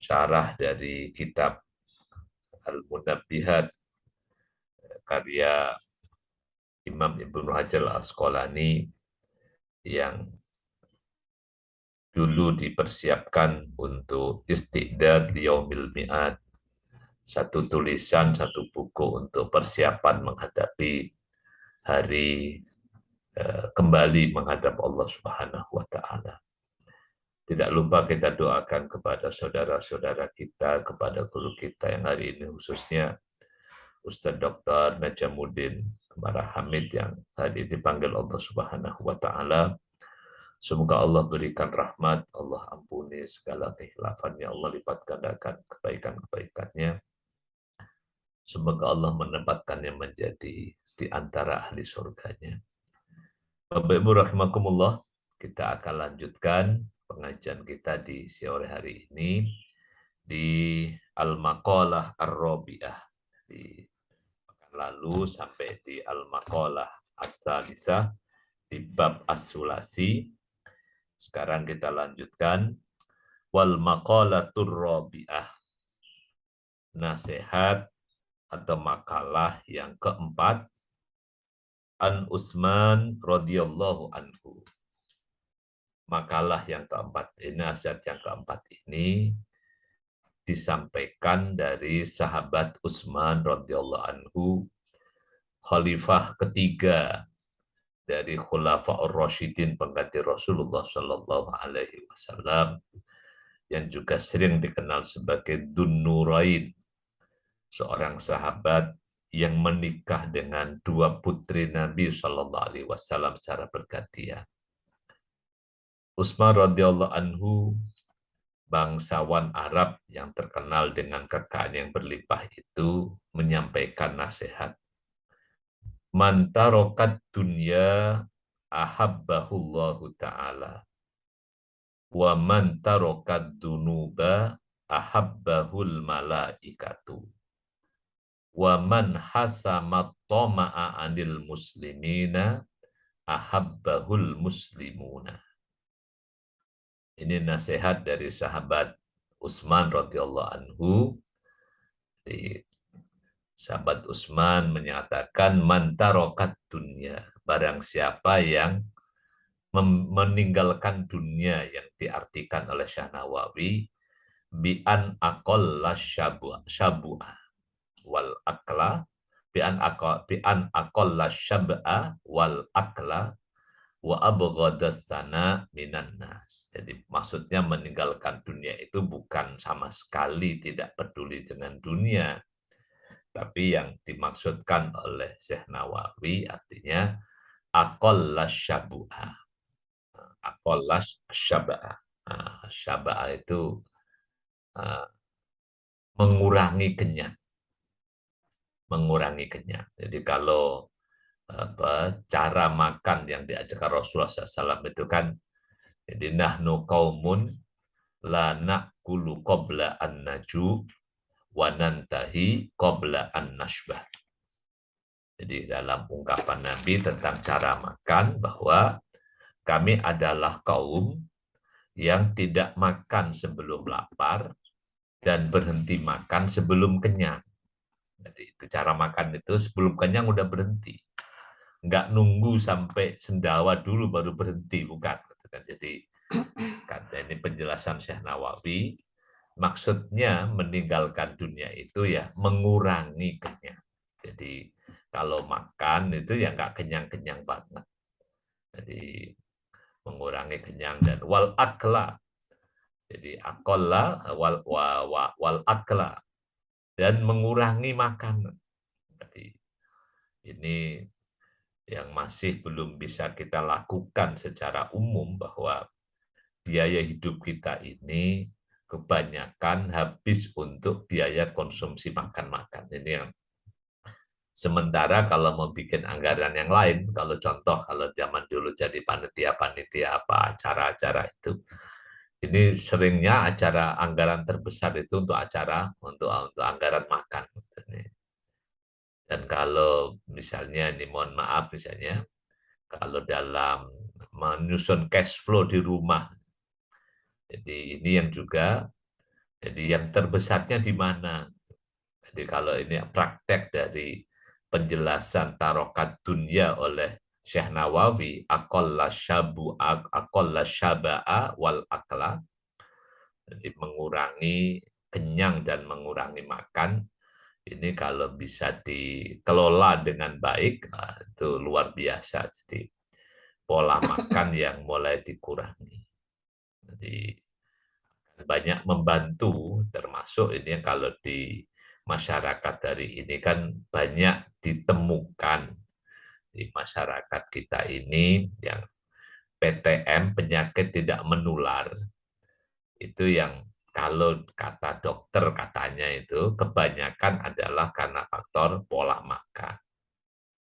syarah dari kitab Al-Munabbihat karya Imam Ibnu Hajar Al-Asqalani yang dulu dipersiapkan untuk istiqdad liyaumil mi'ad, satu tulisan, satu buku untuk persiapan menghadapi hari kembali menghadap Allah Subhanahu wa taala. Tidak lupa kita doakan kepada saudara-saudara kita, kepada guru kita yang hari ini khususnya Ustadz Dr. Najamuddin Kemara Hamid yang tadi dipanggil Allah Subhanahu wa taala. Semoga Allah berikan rahmat, Allah ampuni segala kehilafannya, Allah lipat gandakan kebaikan-kebaikannya. Semoga Allah menempatkannya menjadi di antara ahli surganya. Bapak Ibu rahimakumullah, kita akan lanjutkan pengajian kita di sore hari ini di Al-Maqalah Ar-Rabi'ah. Di pekan lalu sampai di Al-Maqalah As-Salisah di bab As-Sulasi. Sekarang kita lanjutkan wal maqalatur rabi'ah. Nasihat atau makalah yang keempat an Utsman radhiyallahu anhu. Makalah yang keempat, nasihat yang keempat ini disampaikan dari sahabat Utsman radhiyallahu anhu, khalifah ketiga dari Khulafaur Rasyidin pengganti Rasulullah Shallallahu Alaihi Wasallam, yang juga sering dikenal sebagai Dunnurain, seorang sahabat yang menikah dengan dua putri Nabi Shallallahu Alaihi Wasallam secara bergantian. Utsman radhiyallahu anhu, bangsawan Arab yang terkenal dengan kekayaan yang berlimpah itu, menyampaikan nasihat. Man tarokat dunya ahabbahullahu ta'ala. Wa man tarokat dunuba ahabbahul malaikatu. Wa man hasamat toma'a anil muslimina ahabbahul muslimuna. Ini nasihat dari sahabat Utsman radhiyallahu anhu. Sahabat Utsman menyatakan man tarokat dunya, barang siapa yang meninggalkan dunia, yang diartikan oleh Syekh Nawawi bi an aqalla syabu'a wal akla, bi an aqalla syab'a wal akla wa abghadastana minan nas. Jadi maksudnya meninggalkan dunia itu bukan sama sekali tidak peduli dengan dunia, tapi yang dimaksudkan oleh Syekh Nawawi artinya aqalla syabu'a. Aqalla syab'a. Syab'a itu mengurangi kenyang. Mengurangi kenyang. Jadi kalau cara makan yang diajarkan Rasulullah SAW itu kan, jadi nahnu qaumun la na'kulu qabla an naju wa nantahi qabla an nashbah. Jadi dalam ungkapan Nabi tentang cara makan, bahwa kami adalah kaum yang tidak makan sebelum lapar dan berhenti makan sebelum kenyang. Jadi itu cara makan itu, sebelum kenyang udah berhenti. Nggak nunggu sampai sendawa dulu baru berhenti, bukan. Jadi kata ini penjelasan Syekh Nawawi, maksudnya meninggalkan dunia itu ya mengurangi kenyang. Jadi kalau makan itu ya nggak kenyang-kenyang banget. Jadi mengurangi kenyang, dan wal akla. Jadi akola wal akla, dan mengurangi makanan. Jadi ini yang masih belum bisa kita lakukan secara umum, bahwa biaya hidup kita ini kebanyakan habis untuk biaya konsumsi makan-makan. Ini yang sementara kalau mau bikin anggaran yang lain, kalau contoh kalau zaman dulu jadi panitia-panitia apa acara-acara itu, ini seringnya acara anggaran terbesar itu untuk acara untuk anggaran makan. Dan kalau misalnya, ini mohon maaf, misalnya kalau dalam menyusun cash flow di rumah, jadi ini yang juga Jadi yang terbesarnya di mana? Jadi kalau ini praktek dari penjelasan tarokat dunia oleh Syekh Nawawi, aqalla syaba'a wal akla, jadi mengurangi kenyang dan mengurangi makan, ini kalau bisa dikelola dengan baik, itu luar biasa. Jadi pola makan yang mulai dikurangi. Jadi banyak membantu, termasuk ini kalau di masyarakat dari ini kan banyak ditemukan di masyarakat kita ini yang PTM, penyakit tidak menular, itu yang kalau kata dokter katanya itu kebanyakan adalah karena faktor pola makan.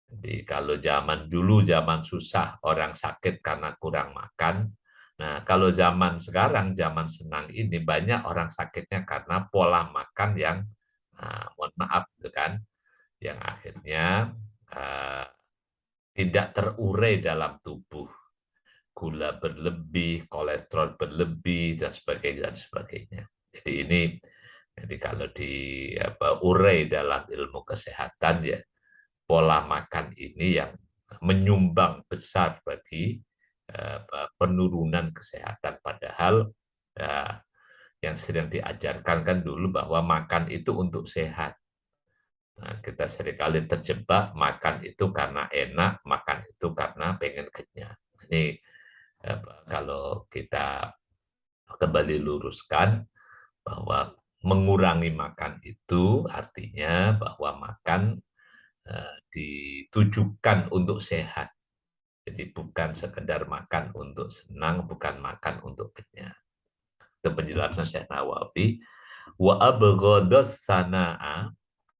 Jadi kalau zaman dulu, zaman susah, orang sakit karena kurang makan. Nah, kalau zaman sekarang, zaman senang ini, banyak orang sakitnya karena pola makan yang, mohon maaf, itu kan, yang akhirnya uh, tidak terurai dalam tubuh. Gula berlebih, kolesterol berlebih, dan sebagainya, dan sebagainya. Jadi ini, jadi kalau di urai dalam ilmu kesehatan ya, pola makan ini yang menyumbang besar bagi penurunan kesehatan. Padahal ya, yang sedang diajarkan kan dulu bahwa makan itu untuk sehat. Nah, kita seringkali terjebak makan itu karena enak, makan itu karena pengen kenyang. Ini kalau kita kembali luruskan bahwa mengurangi makan itu artinya bahwa makan ditujukan untuk sehat. Jadi bukan sekedar makan untuk senang, bukan makan untuk kenyang. Itu penjelasan Syekh Nawawi. Wa abghadas sana'a,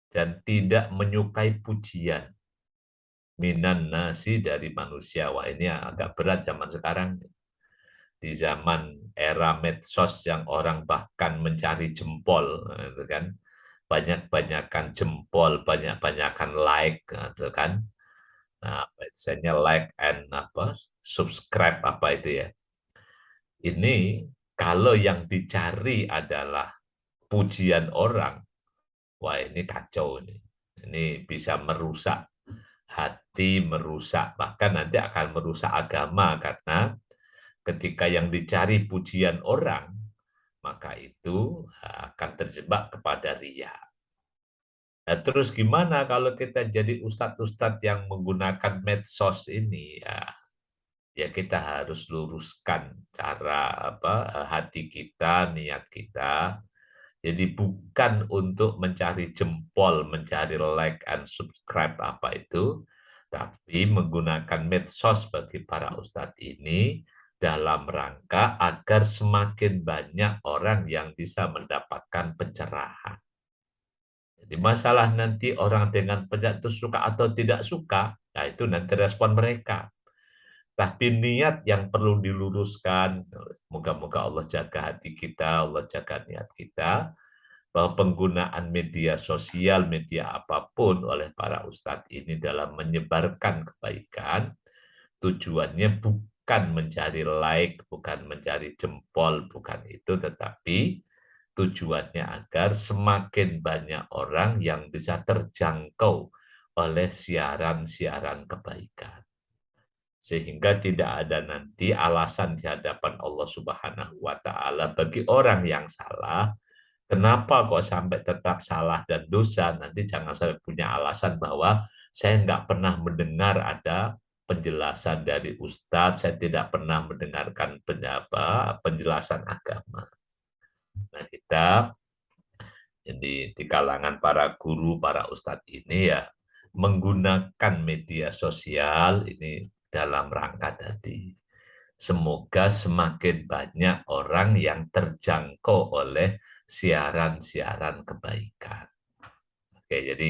dan tidak menyukai pujian, minan nasi, dari manusia. Wah, ini agak berat zaman sekarang. Di zaman era medsos yang orang bahkan mencari jempol, gitu kan. Banyak-banyakan jempol, banyak-banyakan like, gitu kan. Nah, biasanya like and subscribe apa itu ya. Ini kalau yang dicari adalah pujian orang, wah ini kacau ini. Ini bisa merusak hati, merusak, bahkan nanti akan merusak agama, karena ketika yang dicari pujian orang, maka itu akan terjebak kepada ria. Nah, terus gimana kalau kita jadi ustadz-ustadz yang menggunakan medsos ini? Ya kita harus luruskan cara hati kita, niat kita. Jadi bukan untuk mencari jempol, mencari like and subscribe apa itu, tapi menggunakan medsos bagi para ustadz ini dalam rangka agar semakin banyak orang yang bisa mendapatkan pencerahan. Jadi masalah nanti orang dengan penyakit suka atau tidak suka, nah itu nanti respon mereka. Tapi niat yang perlu diluruskan, moga-moga Allah jaga hati kita, Allah jaga niat kita, bahwa penggunaan media sosial, media apapun oleh para ustadz ini dalam menyebarkan kebaikan, tujuannya bukan mencari like, bukan mencari jempol, bukan itu, tetapi tujuannya agar semakin banyak orang yang bisa terjangkau oleh siaran-siaran kebaikan. Sehingga tidak ada nanti alasan di hadapan Allah Subhanahu wa Ta'ala bagi orang yang salah. Kenapa kok sampai tetap salah dan dosa? Nanti jangan sampai punya alasan bahwa saya nggak pernah mendengar ada penjelasan dari Ustadz, saya tidak pernah mendengarkan penjelasan agama. Nah, kita jadi di kalangan para guru, para ustadz ini ya menggunakan media sosial ini dalam rangka tadi. Semoga semakin banyak orang yang terjangkau oleh siaran-siaran kebaikan. Oke, jadi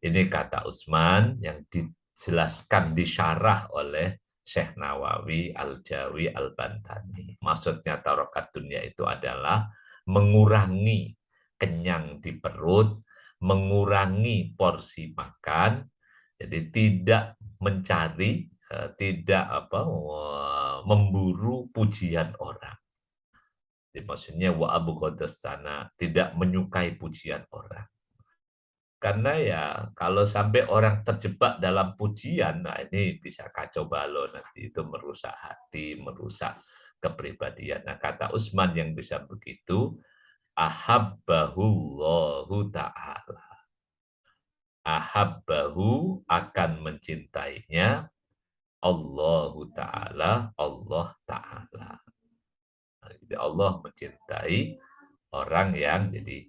ini kata Utsman yang dijelaskan, disyarah oleh Syekh Nawawi Al-Jawi Al-Bantani. Maksudnya tarokat dunia itu adalah mengurangi kenyang di perut, mengurangi porsi makan, jadi tidak mencari, tidak memburu pujian orang. Maksudnya wa abghadas sana, tidak menyukai pujian orang. Karena ya kalau sampai orang terjebak dalam pujian, nah ini bisa kacau balau nanti, itu merusak hati, merusak kepribadian. Nah, kata Utsman yang bisa begitu, ahabbahullahu ta'ala. Ahabbahu akan mencintainya Allahu ta'ala, Allah ta'ala. Nah, jadi Allah mencintai orang yang jadi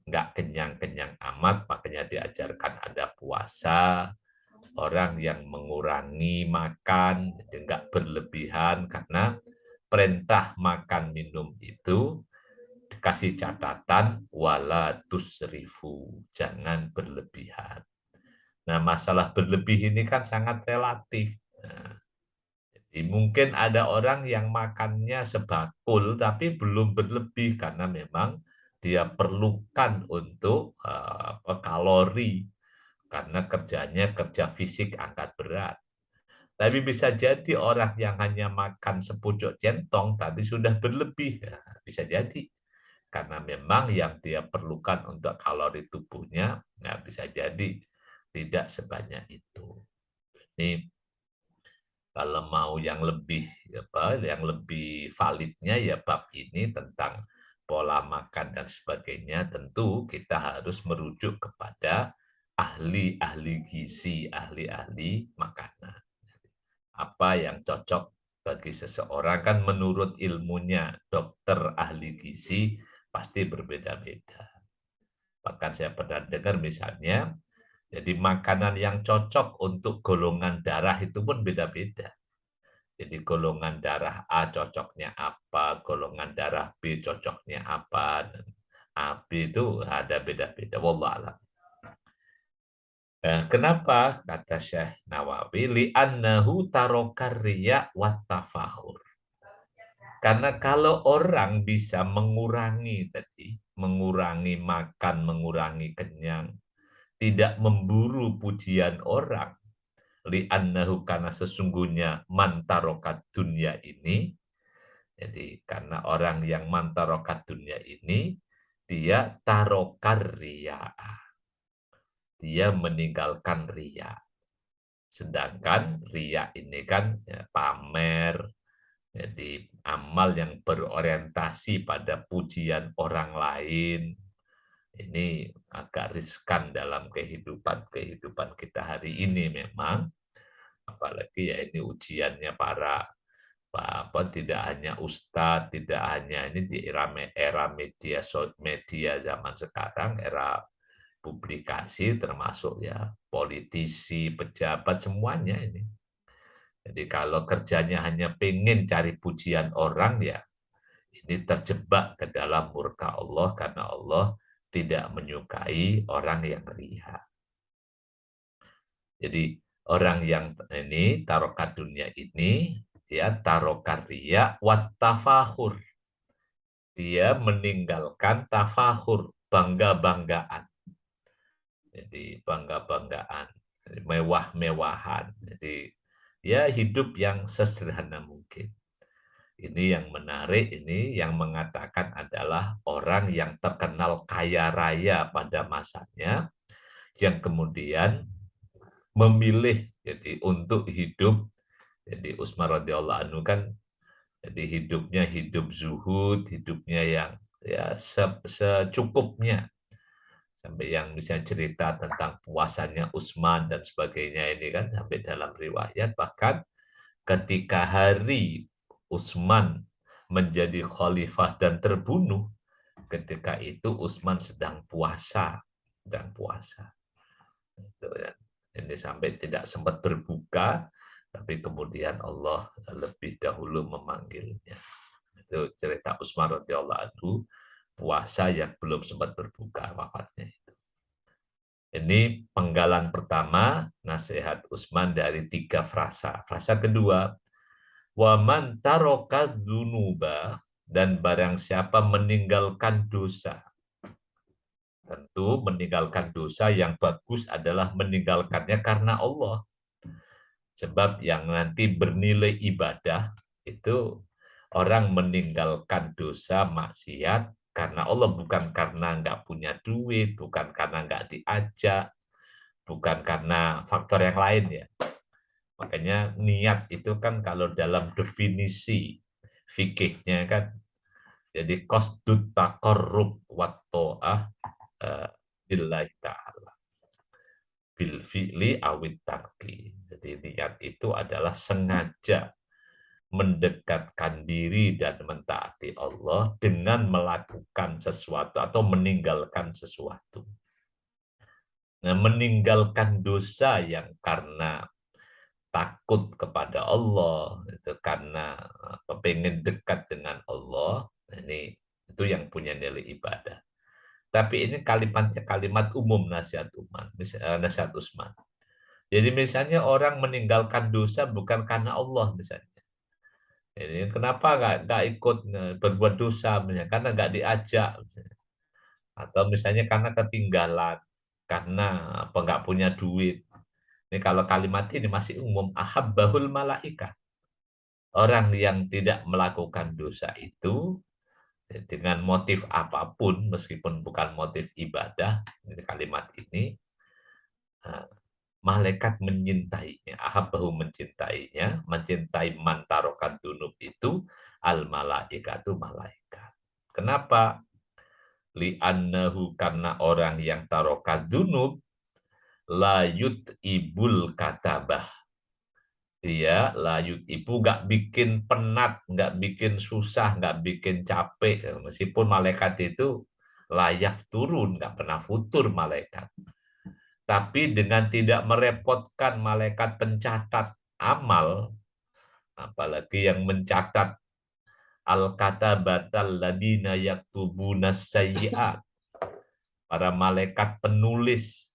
nggak kenyang-kenyang amat, makanya diajarkan ada puasa, orang yang mengurangi makan, jadi nggak berlebihan, karena perintah makan minum itu dikasih catatan wala tusrifu, jangan berlebihan. Nah, masalah berlebih ini kan sangat relatif. Nah, jadi mungkin ada orang yang makannya sebakul tapi belum berlebih karena memang dia perlukan untuk kalori karena kerjanya kerja fisik angkat berat. Tapi bisa jadi orang yang hanya makan sepucuk centong tadi sudah berlebih, ya, bisa jadi karena memang yang dia perlukan untuk kalori tubuhnya nggak bisa jadi tidak sebanyak itu. Ini kalau mau yang lebih yang lebih validnya ya bab ini tentang pola makan dan sebagainya, tentu kita harus merujuk kepada ahli-ahli gizi, ahli-ahli makanan. Apa yang cocok bagi seseorang kan menurut ilmunya dokter ahli gizi pasti berbeda-beda. Bahkan saya pernah dengar misalnya, jadi makanan yang cocok untuk golongan darah itu pun beda-beda. Jadi golongan darah A cocoknya apa, golongan darah B cocoknya apa, dan A, B itu ada beda-beda. Wallahualam. Kenapa? Kata Syekh Nawawi, li'annahu tarokar riya wat tafakhur. Karena kalau orang bisa mengurangi tadi, mengurangi makan, mengurangi kenyang, tidak memburu pujian orang, li'annahu karena sesungguhnya mantarokat dunia ini, jadi karena orang yang mantarokat dunia ini, dia tarokar riya, dia meninggalkan riya. Sedangkan riya ini kan ya, pamer, jadi amal yang berorientasi pada pujian orang lain, ini agak riskan dalam kehidupan kita hari ini memang, apalagi ya ini ujiannya para apa tidak hanya ustadz, tidak hanya ini di era media zaman sekarang, era publikasi termasuk ya politisi, pejabat semuanya ini. Jadi kalau kerjanya hanya pengen cari pujian orang ya ini terjebak ke dalam murka Allah karena Allah tidak menyukai orang yang riya. Jadi orang yang ini tarokat dunia ini dia tarokat riya wat tafahur. Dia meninggalkan tafahur, bangga-banggaan. Jadi bangga-banggaan, mewah-mewahan. Jadi ya hidup yang sesederhana mungkin. Ini yang menarik, ini yang mengatakan adalah orang yang terkenal kaya raya pada masanya, yang kemudian memilih jadi untuk hidup. Jadi Utsman radhiyallahu anhu kan jadi hidupnya hidup zuhud, hidupnya yang ya secukupnya. Sampai yang misalnya cerita tentang puasanya Utsman dan sebagainya ini kan sampai dalam riwayat bahkan ketika hari Utsman menjadi khalifah dan terbunuh, ketika itu Utsman sedang puasa, sedang puasa. Itu ya. Ini sampai tidak sempat berbuka, tapi kemudian Allah lebih dahulu memanggilnya. Itu cerita Utsman radhiyallahu anhu, puasa yang belum sempat berbuka wafatnya. Ini penggalan pertama, nasihat Utsman dari 3 frasa. Frasa kedua, waman taroka dunuba, dan barang siapa meninggalkan dosa. Tentu meninggalkan dosa yang bagus adalah meninggalkannya karena Allah. Sebab yang nanti bernilai ibadah itu Orang meninggalkan dosa maksiat karena Allah, bukan karena nggak punya duit, bukan karena nggak diajak, bukan karena faktor yang lain ya. Makanya niat itu kan kalau dalam definisi fikihnya kan, jadi qasdut taqarrub wa ta'ah billahi ta'ala bil fi'li awit tarki. Jadi niat itu adalah sengaja mendekatkan diri dan mentaati Allah dengan melakukan sesuatu atau meninggalkan sesuatu. Nah, meninggalkan dosa yang karena takut kepada Allah, itu karena pengen dekat dengan Allah, ini itu yang punya nilai ibadah. Tapi ini kalimatnya kalimat umum, nasihat Uman, nasihat Usman. Jadi misalnya orang meninggalkan dosa bukan karena Allah misalnya. Ini kenapa nggak ikut berbuat dosa misalnya? Karena nggak diajak misalnya. Atau misalnya karena ketinggalan, karena apa nggak punya duit. Ini kalau kalimat ini masih umum, ahabbahul malaika. Orang yang tidak melakukan dosa itu dengan motif apapun, meskipun bukan motif ibadah, ini kalimat ini malaikat menyintainya, ahabbahu mencintainya, mencintai mantarokan dunub itu, al malaikatu malaikat. Kenapa? Li'annahu, karena orang yang tarokan dunub, layut ibul katabah. Dia layut ibu nggak bikin penat, nggak bikin susah, nggak bikin capek. Meskipun malaikat itu layak turun, nggak pernah futur malaikat. Tapi dengan tidak merepotkan malaikat pencatat amal, apalagi yang mencatat al-katabatal ladina yaktubuna sayyi'at, para malaikat penulis,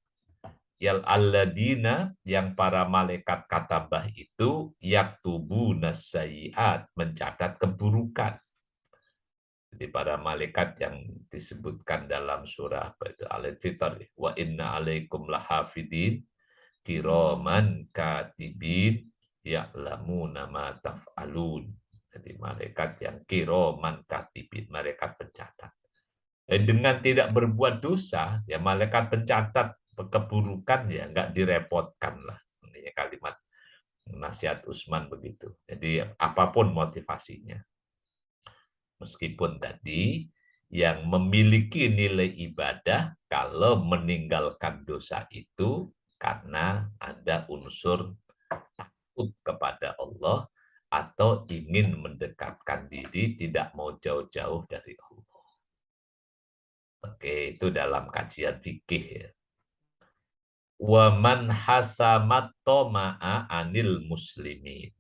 yal alladina, yang para malaikat katabah itu yaktubuna sayyi'at, mencatat keburukan. Jadi para malaikat yang disebutkan dalam surah Al-Fitr, wa inna alaikum lahafidin kiroman katibin ya'lamuna ma taf'alun. Jadi malaikat yang kiroman katibin, malaikat pencatat. Dengan tidak berbuat dosa, ya malaikat pencatat keburukan ya nggak direpotkan lah. Ini kalimat nasihat Usman begitu. Jadi apapun motivasinya. Meskipun tadi yang memiliki nilai ibadah kalau meninggalkan dosa itu karena ada unsur takut kepada Allah atau ingin mendekatkan diri, tidak mau jauh-jauh dari Allah. Oke, itu dalam kajian fikih ya. Waman hasamat toma'a anil muslimin.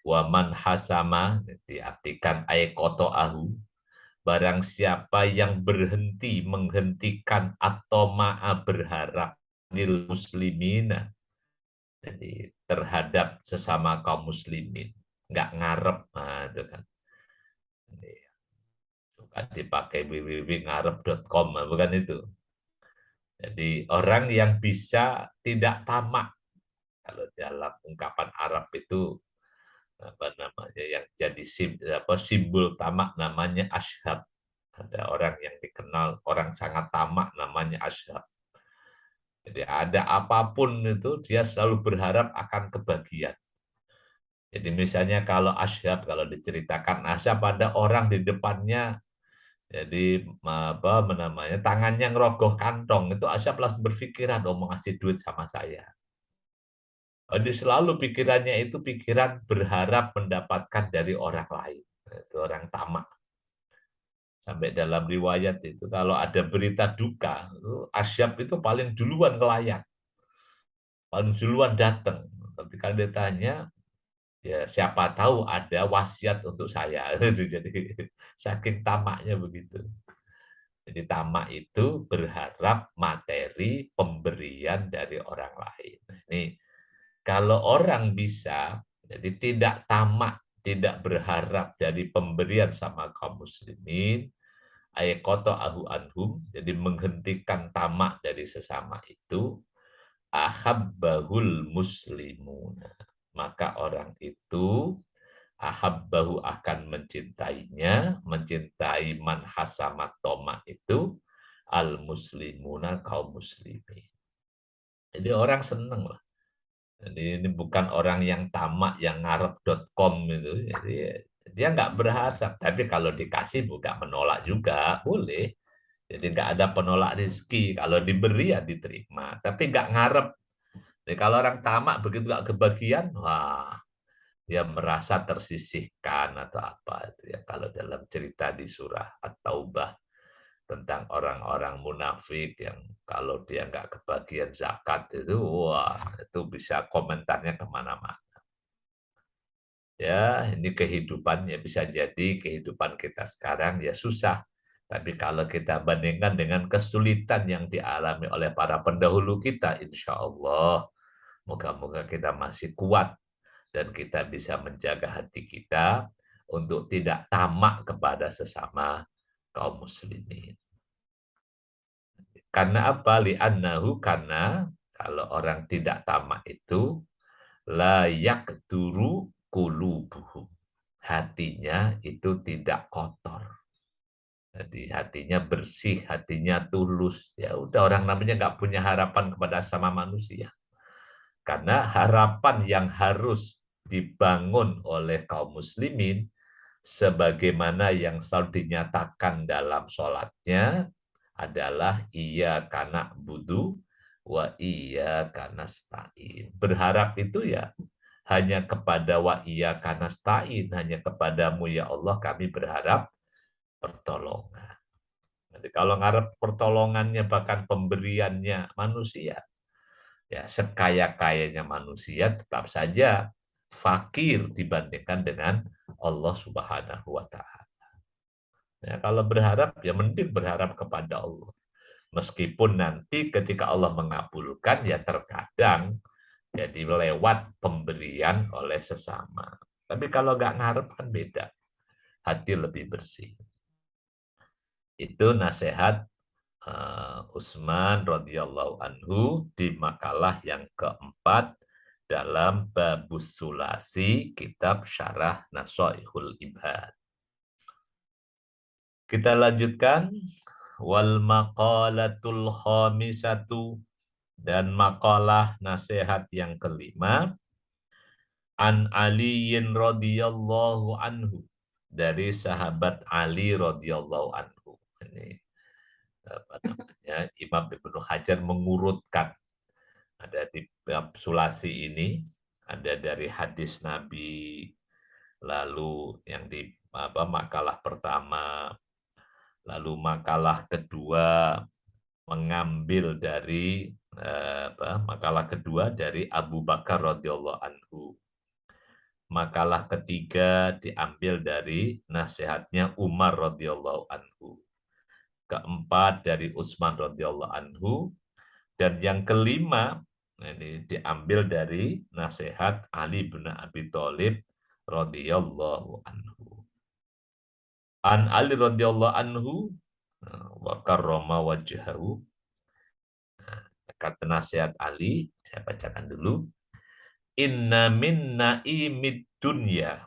Waman hasama diartikan aikoto ahu, barang siapa yang berhenti, menghentikan atau ma'a berharap nil muslimina, jadi terhadap sesama kaum muslimin, nggak ngarep, nah, itu kan. Ini, suka dipakai www.ngarep.com, bukan itu. Jadi orang yang bisa tidak tamak, kalau dalam ungkapan Arab itu apa namanya yang jadi simbol tamak namanya ashab. Ada orang yang dikenal orang sangat tamak namanya ashab. Jadi ada apapun itu dia selalu berharap akan kebahagiaan. Jadi misalnya kalau ashab, kalau diceritakan ashab ada orang di depannya, jadi apa namanya tangannya ngerogoh kantong, itu ashab langsung berpikiran, oh mau ngasih duit sama saya. Jadi selalu pikirannya itu pikiran berharap mendapatkan dari orang lain. Itu orang tamak. Sampai dalam riwayat itu kalau ada berita duka, Asyab itu paling duluan ngelayat, paling duluan datang. Ketika dia tanya, ya siapa tahu ada wasiat untuk saya. Jadi saking tamaknya begitu. Jadi tamak itu berharap materi pemberian dari orang lain. Ini kalau orang bisa, jadi tidak tamak, tidak berharap dari pemberian sama kaum muslimin, ayakoto ahu anhum, jadi menghentikan tamak dari sesama itu, ahabbahul muslimuna. Maka orang itu ahabbahu akan mencintainya, mencintai man hasamat toma itu al muslimuna kaum muslimin. Jadi orang seneng lah. Jadi ini bukan orang yang tamak yang ngarep.com itu. Jadi dia nggak berharap, tapi kalau dikasih bukan menolak juga, boleh. Jadi nggak ada penolak rezeki. Kalau diberi ya diterima, tapi nggak ngarep. Jadi kalau orang tamak begitu nggak kebagian, wah dia merasa tersisihkan atau apa itu ya. Kalau dalam cerita di surah At-Taubah tentang orang-orang munafik yang kalau dia nggak kebagian zakat itu, wah itu bisa komentarnya kemana-mana. Ya, ini kehidupannya bisa jadi kehidupan kita sekarang ya susah. Tapi kalau kita bandingkan dengan kesulitan yang dialami oleh para pendahulu kita, insya Allah, moga-moga kita masih kuat dan kita bisa menjaga hati kita untuk tidak tamak kepada sesama kaum muslimin. Karena apa? Li'annahu karena kalau orang tidak tamak itu layak turu kulubuhum. Hatinya itu tidak kotor. Jadi hatinya bersih, hatinya tulus. Ya udah orang namanya nggak punya harapan kepada sama manusia. Karena harapan yang harus dibangun oleh kaum muslimin sebagaimana yang selalu dinyatakan dalam sholatnya adalah iya kana budu wa iya kana stain. Berharap itu ya hanya kepada wa iya kana stain, hanya kepadamu ya Allah kami berharap pertolongan. Jadi kalau ngarep pertolongannya bahkan pemberiannya manusia, ya sekaya-kayanya manusia tetap saja fakir dibandingkan dengan Allah Subhanahu wa taala. Ya, kalau berharap ya mending berharap kepada Allah. Meskipun nanti ketika Allah mengabulkan ya terkadang jadi lewat pemberian oleh sesama. Tapi kalau nggak ngarep kan beda. Hati lebih bersih. Itu nasihat Utsman radhiyallahu anhu di makalah yang keempat dalam Babus Sulasi kitab Syarah Nasaihul Ibad. Kita lanjutkan wal maqalatul khamisatu dan makalah nasihat yang kelima an Aliin radhiyallahu anhu dari sahabat Ali radhiyallahu anhu. Ini apa namanya? Imam Ibnu Hajar mengurutkan ada di bab sulasi ini ada dari hadis Nabi lalu yang di apa makalah pertama lalu makalah kedua mengambil dari makalah kedua dari Abu Bakar radhiyallahu anhu. Makalah ketiga diambil dari nasihatnya Umar radhiyallahu anhu. Keempat dari Utsman radhiyallahu anhu dan yang kelima ini diambil dari nasihat Ali bin Abi Thalib radhiyallahu anhu. An Ali radhiyallahu anhu wa karrama wajhahu. Kata nasihat Ali, saya bacakan dulu. Inna min naimid dunya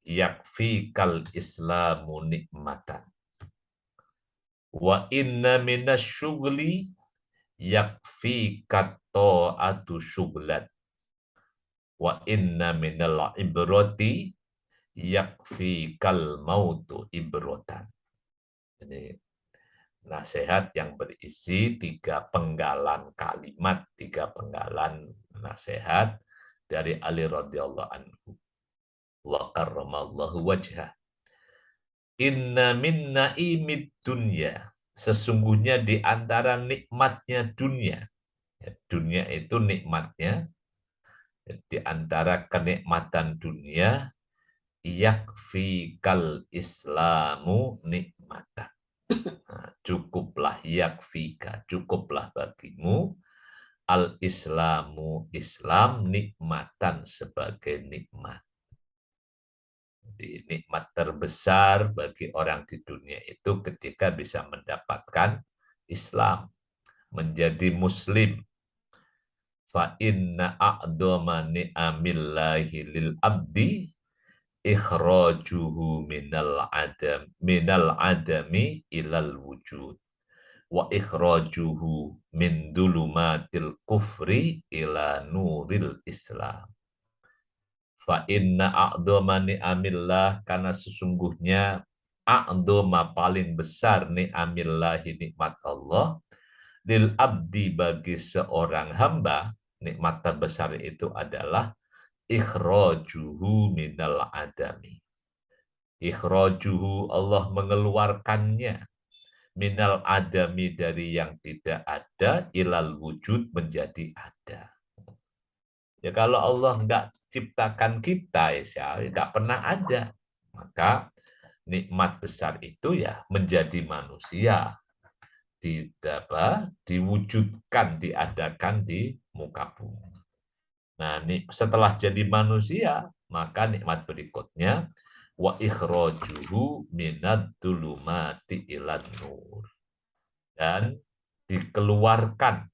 yakfikal islamu nikmatan. Wa inna minasyughli yakfikat ta'atu syughlan. Wa inna minal ibrati yakfikal mautu ibrotan. Ini nasihat yang berisi tiga penggalan kalimat, tiga penggalan nasihat dari Ali radhiyallahu anhu. Wa karramallahu wajhah. Inna min naimid dunya. Sesungguhnya di antara nikmatnya dunia. Dunia itu nikmatnya. Di antara kenikmatan dunia. Yakfikal islamu nikmatan. Nah, cukuplah yakfika, cukuplah bagimu al-islamu Islam nikmatan sebagai nikmat. Jadi, nikmat terbesar bagi orang di dunia itu ketika bisa mendapatkan Islam, menjadi muslim. Fa inna a'dhama ni'amillahi lil abdi ikhrajuhu minal adami ilal wujud wa ikhrajuhu min dulumatil kufri ila nuril Islam. Fa inna a'dhama ni'amillah, karena sesungguhnya a'dhama paling besar ni'amillahi, nikmat Allah, lil abdi bagi seorang hamba, nikmat terbesar itu adalah ikhrajuhu minal adami. Ikhrajuhu, Allah mengeluarkannya, minal adami dari yang tidak ada, ilal wujud menjadi ada. Ya kalau Allah nggak ciptakan kita, ya nggak pernah ada. Maka nikmat besar itu ya menjadi manusia, diwujudkan, diadakan di muka bumi. Nah, setelah jadi manusia, maka nikmat berikutnya wa ikhrajuhu minad dulumati ilan nur, dan dikeluarkan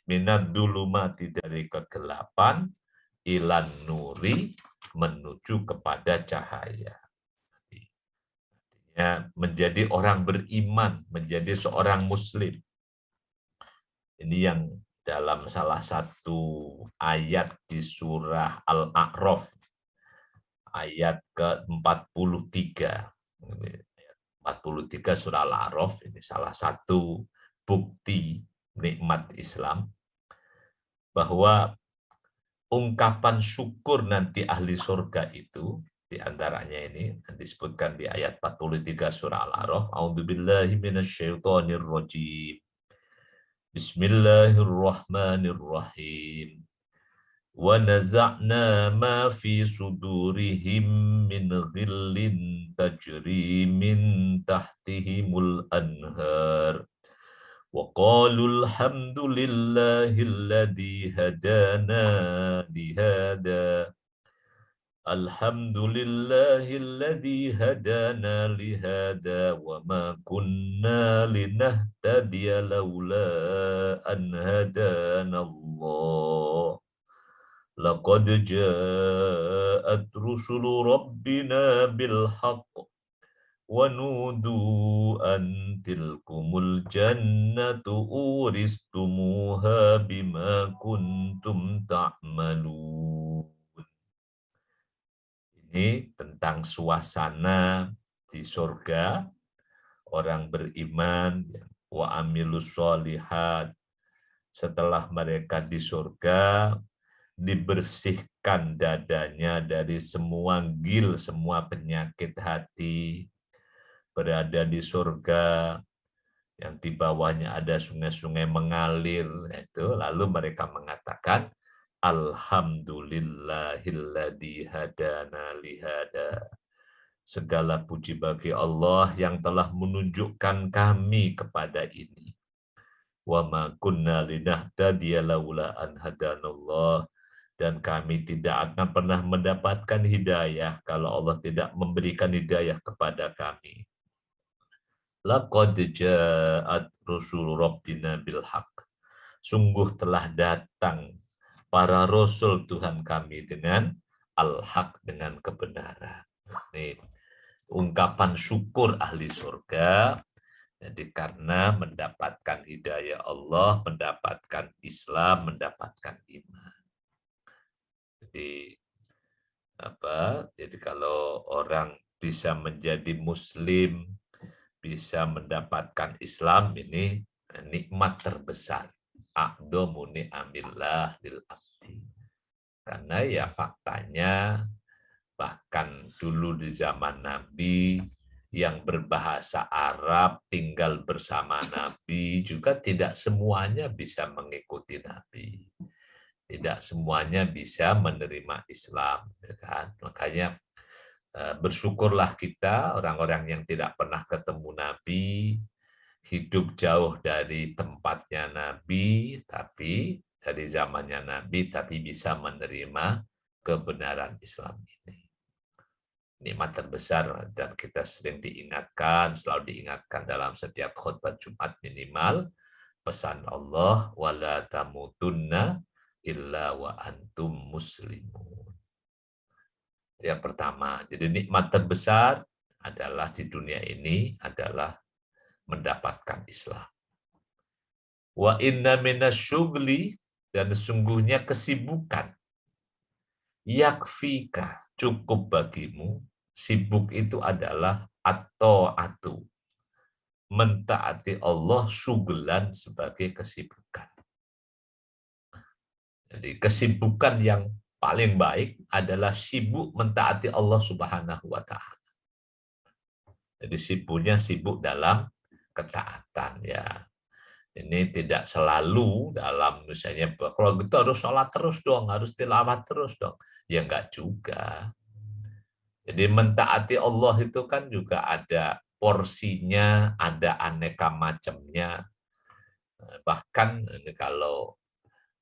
minad dulumati dari kegelapan ilan nuri menuju kepada cahaya. Artinya menjadi orang beriman, menjadi seorang muslim. Ini yang dalam salah satu ayat di surah Al-A'raf, ayat ke-43. 43 surah Al-A'raf, ini salah satu bukti nikmat Islam, bahwa ungkapan syukur nanti ahli surga itu, di antaranya ini disebutkan di ayat 43 surah Al-A'raf, A'udzubillahi minasyaitonir rajim. Bismillahirrahmanirrahim. Wa naza'na ma fi sudurihim min ghillin tajri min tahtihimul anhar. Wa qalu alhamdulillahilladzi hadana lihada. Alhamdulillahilladzi hadana lihada wa ma kunna linahtadiya laula an hadana Allah. Laqad ja'at rusulu rabbina bil haqq wa nudu an tilkumul jannatu uristumuha bima kuntum ta'malun. Ini tentang suasana di surga, orang beriman, wa amilus sholihat, setelah mereka di surga, dibersihkan dadanya dari semua gil, semua penyakit hati, berada di surga, yang di bawahnya ada sungai-sungai mengalir, itu lalu mereka mengatakan, Alhamdulillahilladzi hadana lihada. Segala puji bagi Allah yang telah menunjukkan kami kepada ini. Wa ma kunna linahtadiya laula an hadanallah, dan kami tidak akan pernah mendapatkan hidayah kalau Allah tidak memberikan hidayah kepada kami. Laqad ja'at rusul rabbina bil haqq. Sungguh telah datang para rasul Tuhan kami dengan al-haq, dengan kebenaran. Ini ungkapan syukur ahli surga. Jadi karena mendapatkan hidayah Allah, mendapatkan Islam, mendapatkan iman. Jadi Jadi kalau orang bisa menjadi Muslim, bisa mendapatkan Islam, ini nikmat terbesar. A'dhamu ni'amillah lil abdi. Karena ya faktanya, bahkan dulu di zaman Nabi, yang berbahasa Arab tinggal bersama Nabi juga tidak semuanya bisa mengikuti Nabi. Tidak semuanya bisa menerima Islam. Kan? Makanya bersyukurlah kita, orang-orang yang tidak pernah ketemu Nabi, hidup jauh dari tempatnya Nabi, tapi dari zamannya Nabi, tapi bisa menerima kebenaran Islam ini. Nikmat terbesar, dan kita sering diingatkan, selalu diingatkan dalam setiap khutbah Jumat minimal, pesan Allah, wala tamutunna illa wa antum muslimun. Yang pertama, jadi nikmat terbesar adalah di dunia ini adalah mendapatkan Islam. Wa inna minasyugli, dan sesungguhnya kesibukan, yakfika, cukup bagimu, sibuk itu adalah at-ta'atu, mentaati Allah, syugelan sebagai kesibukan. Jadi kesibukan yang paling baik adalah sibuk mentaati Allah Subhanahu wa Ta'ala. Jadi sibuk dalam ketaatan ya. Ini tidak selalu dalam misalnya kalau gitu harus sholat terus dong, harus tilawat terus dong. Ya enggak juga. Jadi mentaati Allah itu kan juga ada porsinya, ada aneka macamnya. Bahkan ini kalau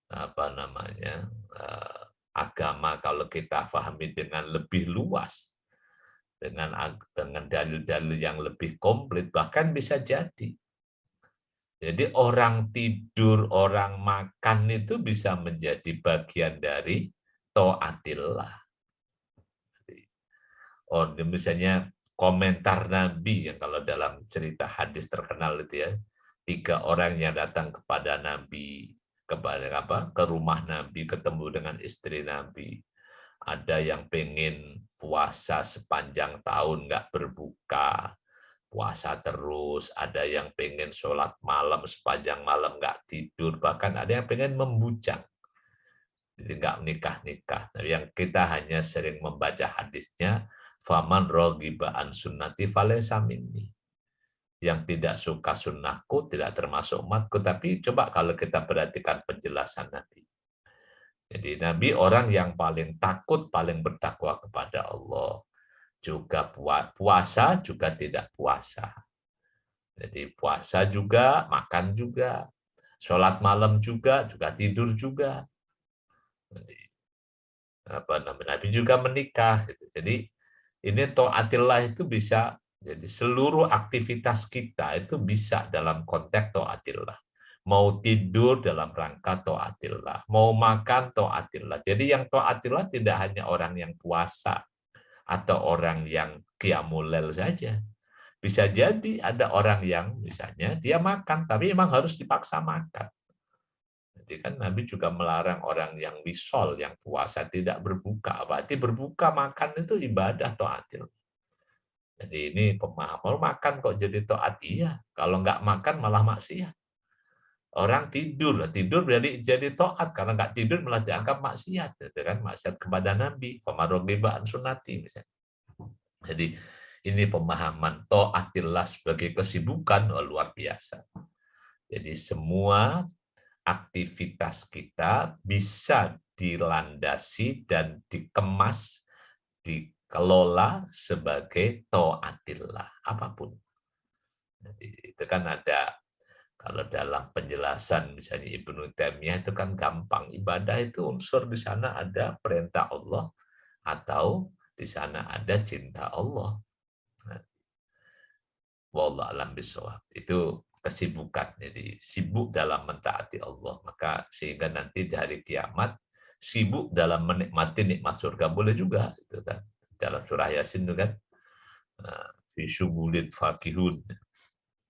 apa namanya agama kalau kita pahami dengan lebih luas, dengan dalil-dalil yang lebih komplit, bahkan bisa jadi orang tidur, orang makan itu bisa menjadi bagian dari taatillah. Oh, misalnya komentar Nabi yang kalau dalam cerita hadis terkenal itu ya, 3 orang yang datang kepada Nabi, ke rumah Nabi, ketemu dengan istri Nabi. Ada yang pengen puasa sepanjang tahun nggak berbuka, puasa terus, ada yang pengen sholat malam sepanjang malam nggak tidur, bahkan ada yang pengen membujang, jadi nggak nikah-nikah. Nah, yang kita hanya sering membaca hadisnya, faman roghiba an sunnati falaysa minni. Yang tidak suka sunnahku tidak termasuk umatku. Tapi coba kalau kita perhatikan penjelasan Nabi. Jadi Nabi orang yang paling takut, paling bertakwa kepada Allah. Juga puasa juga tidak puasa. Jadi puasa juga, makan juga, sholat malam juga tidur juga. Jadi, Nabi juga menikah. Gitu. Jadi ini taatillah itu bisa, jadi seluruh aktivitas kita itu bisa dalam konteks taatillah. Mau tidur dalam rangka taatillah, mau makan taatillah. Jadi yang taatillah tidak hanya orang yang puasa atau orang yang qiyamul lail saja. Bisa jadi ada orang yang misalnya dia makan, tapi memang harus dipaksa makan. Jadi kan Nabi juga melarang orang yang wisol, yang puasa tidak berbuka. Berarti berbuka makan itu ibadah taatil. Jadi ini pemahaman, makan kok jadi taat, iya. Kalau nggak makan malah maksiat. Orang tidur berarti jadi taat, karena nggak tidur malah dianggap maksiat, gitu kan? Maksiat kepada Nabi, pemarogibaan sunati misalnya. Jadi ini pemahaman taatillah sebagai kesibukan luar biasa. Jadi semua aktivitas kita bisa dilandasi dan dikemas, dikelola sebagai taatillah apapun. Jadi itu kan ada, kalau dalam penjelasan misalnya Ibnu Taimiyah itu kan gampang, ibadah itu unsur di sana ada perintah Allah atau di sana ada cinta Allah. Wallahu a'lam bishawab. Itu kesibukan. Jadi sibuk dalam mentaati Allah. Maka sehingga nanti di hari kiamat sibuk dalam menikmati nikmat surga boleh juga, itu kan. Dalam surah Yasin itu kan fi syugulin fakihun,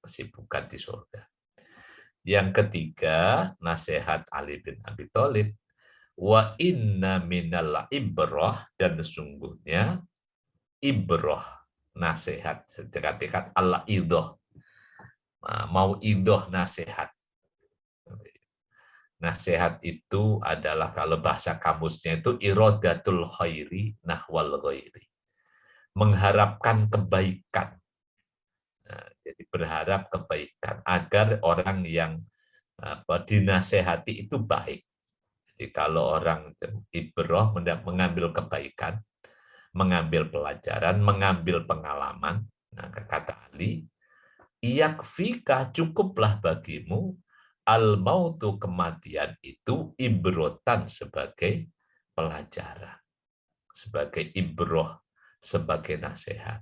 kesibukan di surga. Yang ketiga, nasihat Ali bin Abi Thalib, wa inna minal ibrah, dan sesungguhnya ibrah, nasihat, dekat-dekat Allah idoh. Mau idoh nasihat. Nasihat itu adalah kalau bahasa kamusnya itu irodatul khairi nahwal ghairi. Mengharapkan kebaikan. Nah, jadi berharap kebaikan agar orang yang dinasehati itu baik. Jadi kalau orang ibrah mengambil kebaikan, mengambil pelajaran, mengambil pengalaman, nah kata Ali, yakfika, cukuplah bagimu, al-mautu, kematian itu, ibrotan, sebagai pelajaran, sebagai ibroh, sebagai nasihat.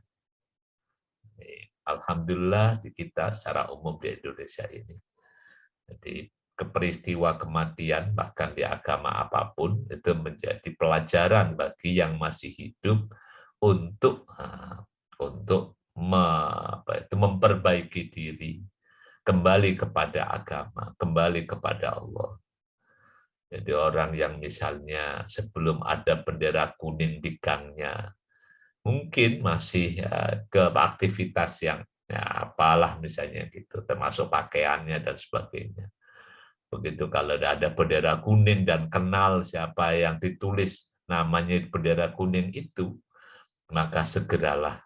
Alhamdulillah di kita secara umum di Indonesia ini. Jadi peristiwa kematian bahkan di agama apapun itu menjadi pelajaran bagi yang masih hidup untuk memperbaiki diri, kembali kepada agama, kembali kepada Allah. Jadi orang yang misalnya sebelum ada bendera kuning di gangnya, mungkin masih ke aktivitas yang ya apalah misalnya gitu, termasuk pakaiannya dan sebagainya. Begitu kalau ada bendera kuning dan kenal siapa yang ditulis namanya bendera kuning itu, maka segeralah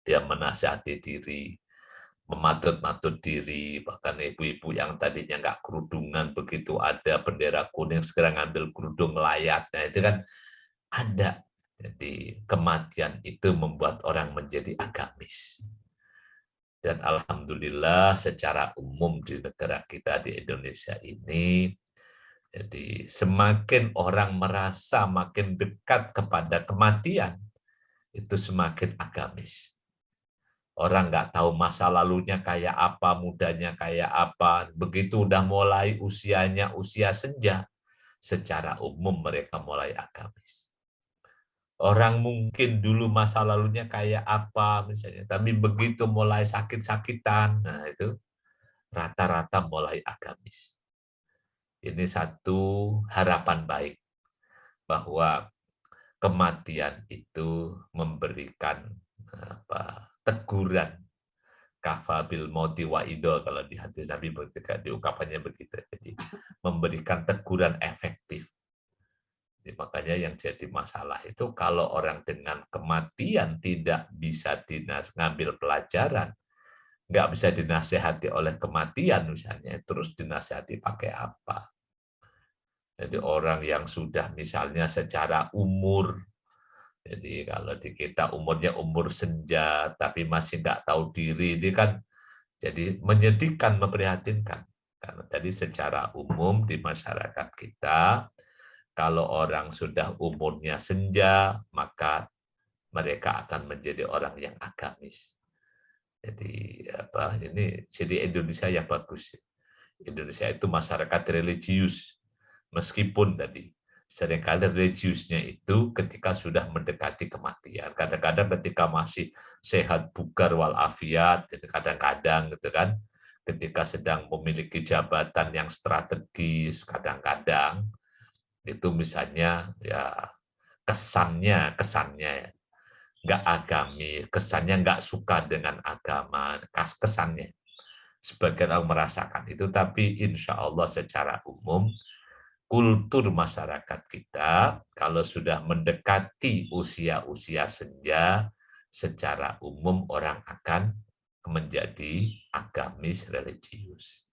dia menasihati diri, mematut-matut diri, bahkan ibu-ibu yang tadinya nggak kerudungan, begitu ada bendera kuning segera ngambil kerudung layat. Nah itu kan ada. Jadi kematian itu membuat orang menjadi agamis. Dan alhamdulillah secara umum di negara kita di Indonesia ini, jadi semakin orang merasa makin dekat kepada kematian, itu semakin agamis. Orang nggak tahu masa lalunya kayak apa, mudanya kayak apa. Begitu udah mulai usianya usia senja, secara umum mereka mulai agamis. Orang mungkin dulu masa lalunya kayak apa misalnya, tapi begitu mulai sakit-sakitan, nah itu rata-rata mulai agamis. Ini satu harapan baik bahwa kematian itu memberikan teguran, kafabil mauti wa'ido, kalau di hadis Nabi diungkapannya begitu. Jadi memberikan teguran efektif. Jadi, makanya yang jadi masalah itu kalau orang dengan kematian tidak bisa ngambil pelajaran, nggak bisa dinasehati oleh kematian misalnya, terus dinasehati pakai apa? Jadi orang yang sudah misalnya secara umur, jadi kalau di kita umurnya umur senja, tapi masih nggak tahu diri, ini kan jadi menyedihkan, memprihatinkan. Karena tadi secara umum di masyarakat kita, kalau orang sudah umurnya senja, maka mereka akan menjadi orang yang agamis. Jadi ini jadi Indonesia yang bagus. Indonesia itu masyarakat religius, meskipun tadi seringkali religiusnya itu ketika sudah mendekati kematian. Kadang-kadang ketika masih sehat bugar walafiat, kadang-kadang gitu kan, ketika sedang memiliki jabatan yang strategis, kadang-kadang itu misalnya ya kesannya ya, nggak agami, kesannya nggak suka dengan agama, kesannya. Sebagian orang merasakan itu, tapi insya Allah secara umum kultur masyarakat kita kalau sudah mendekati usia-usia senja, secara umum orang akan menjadi agamis religius.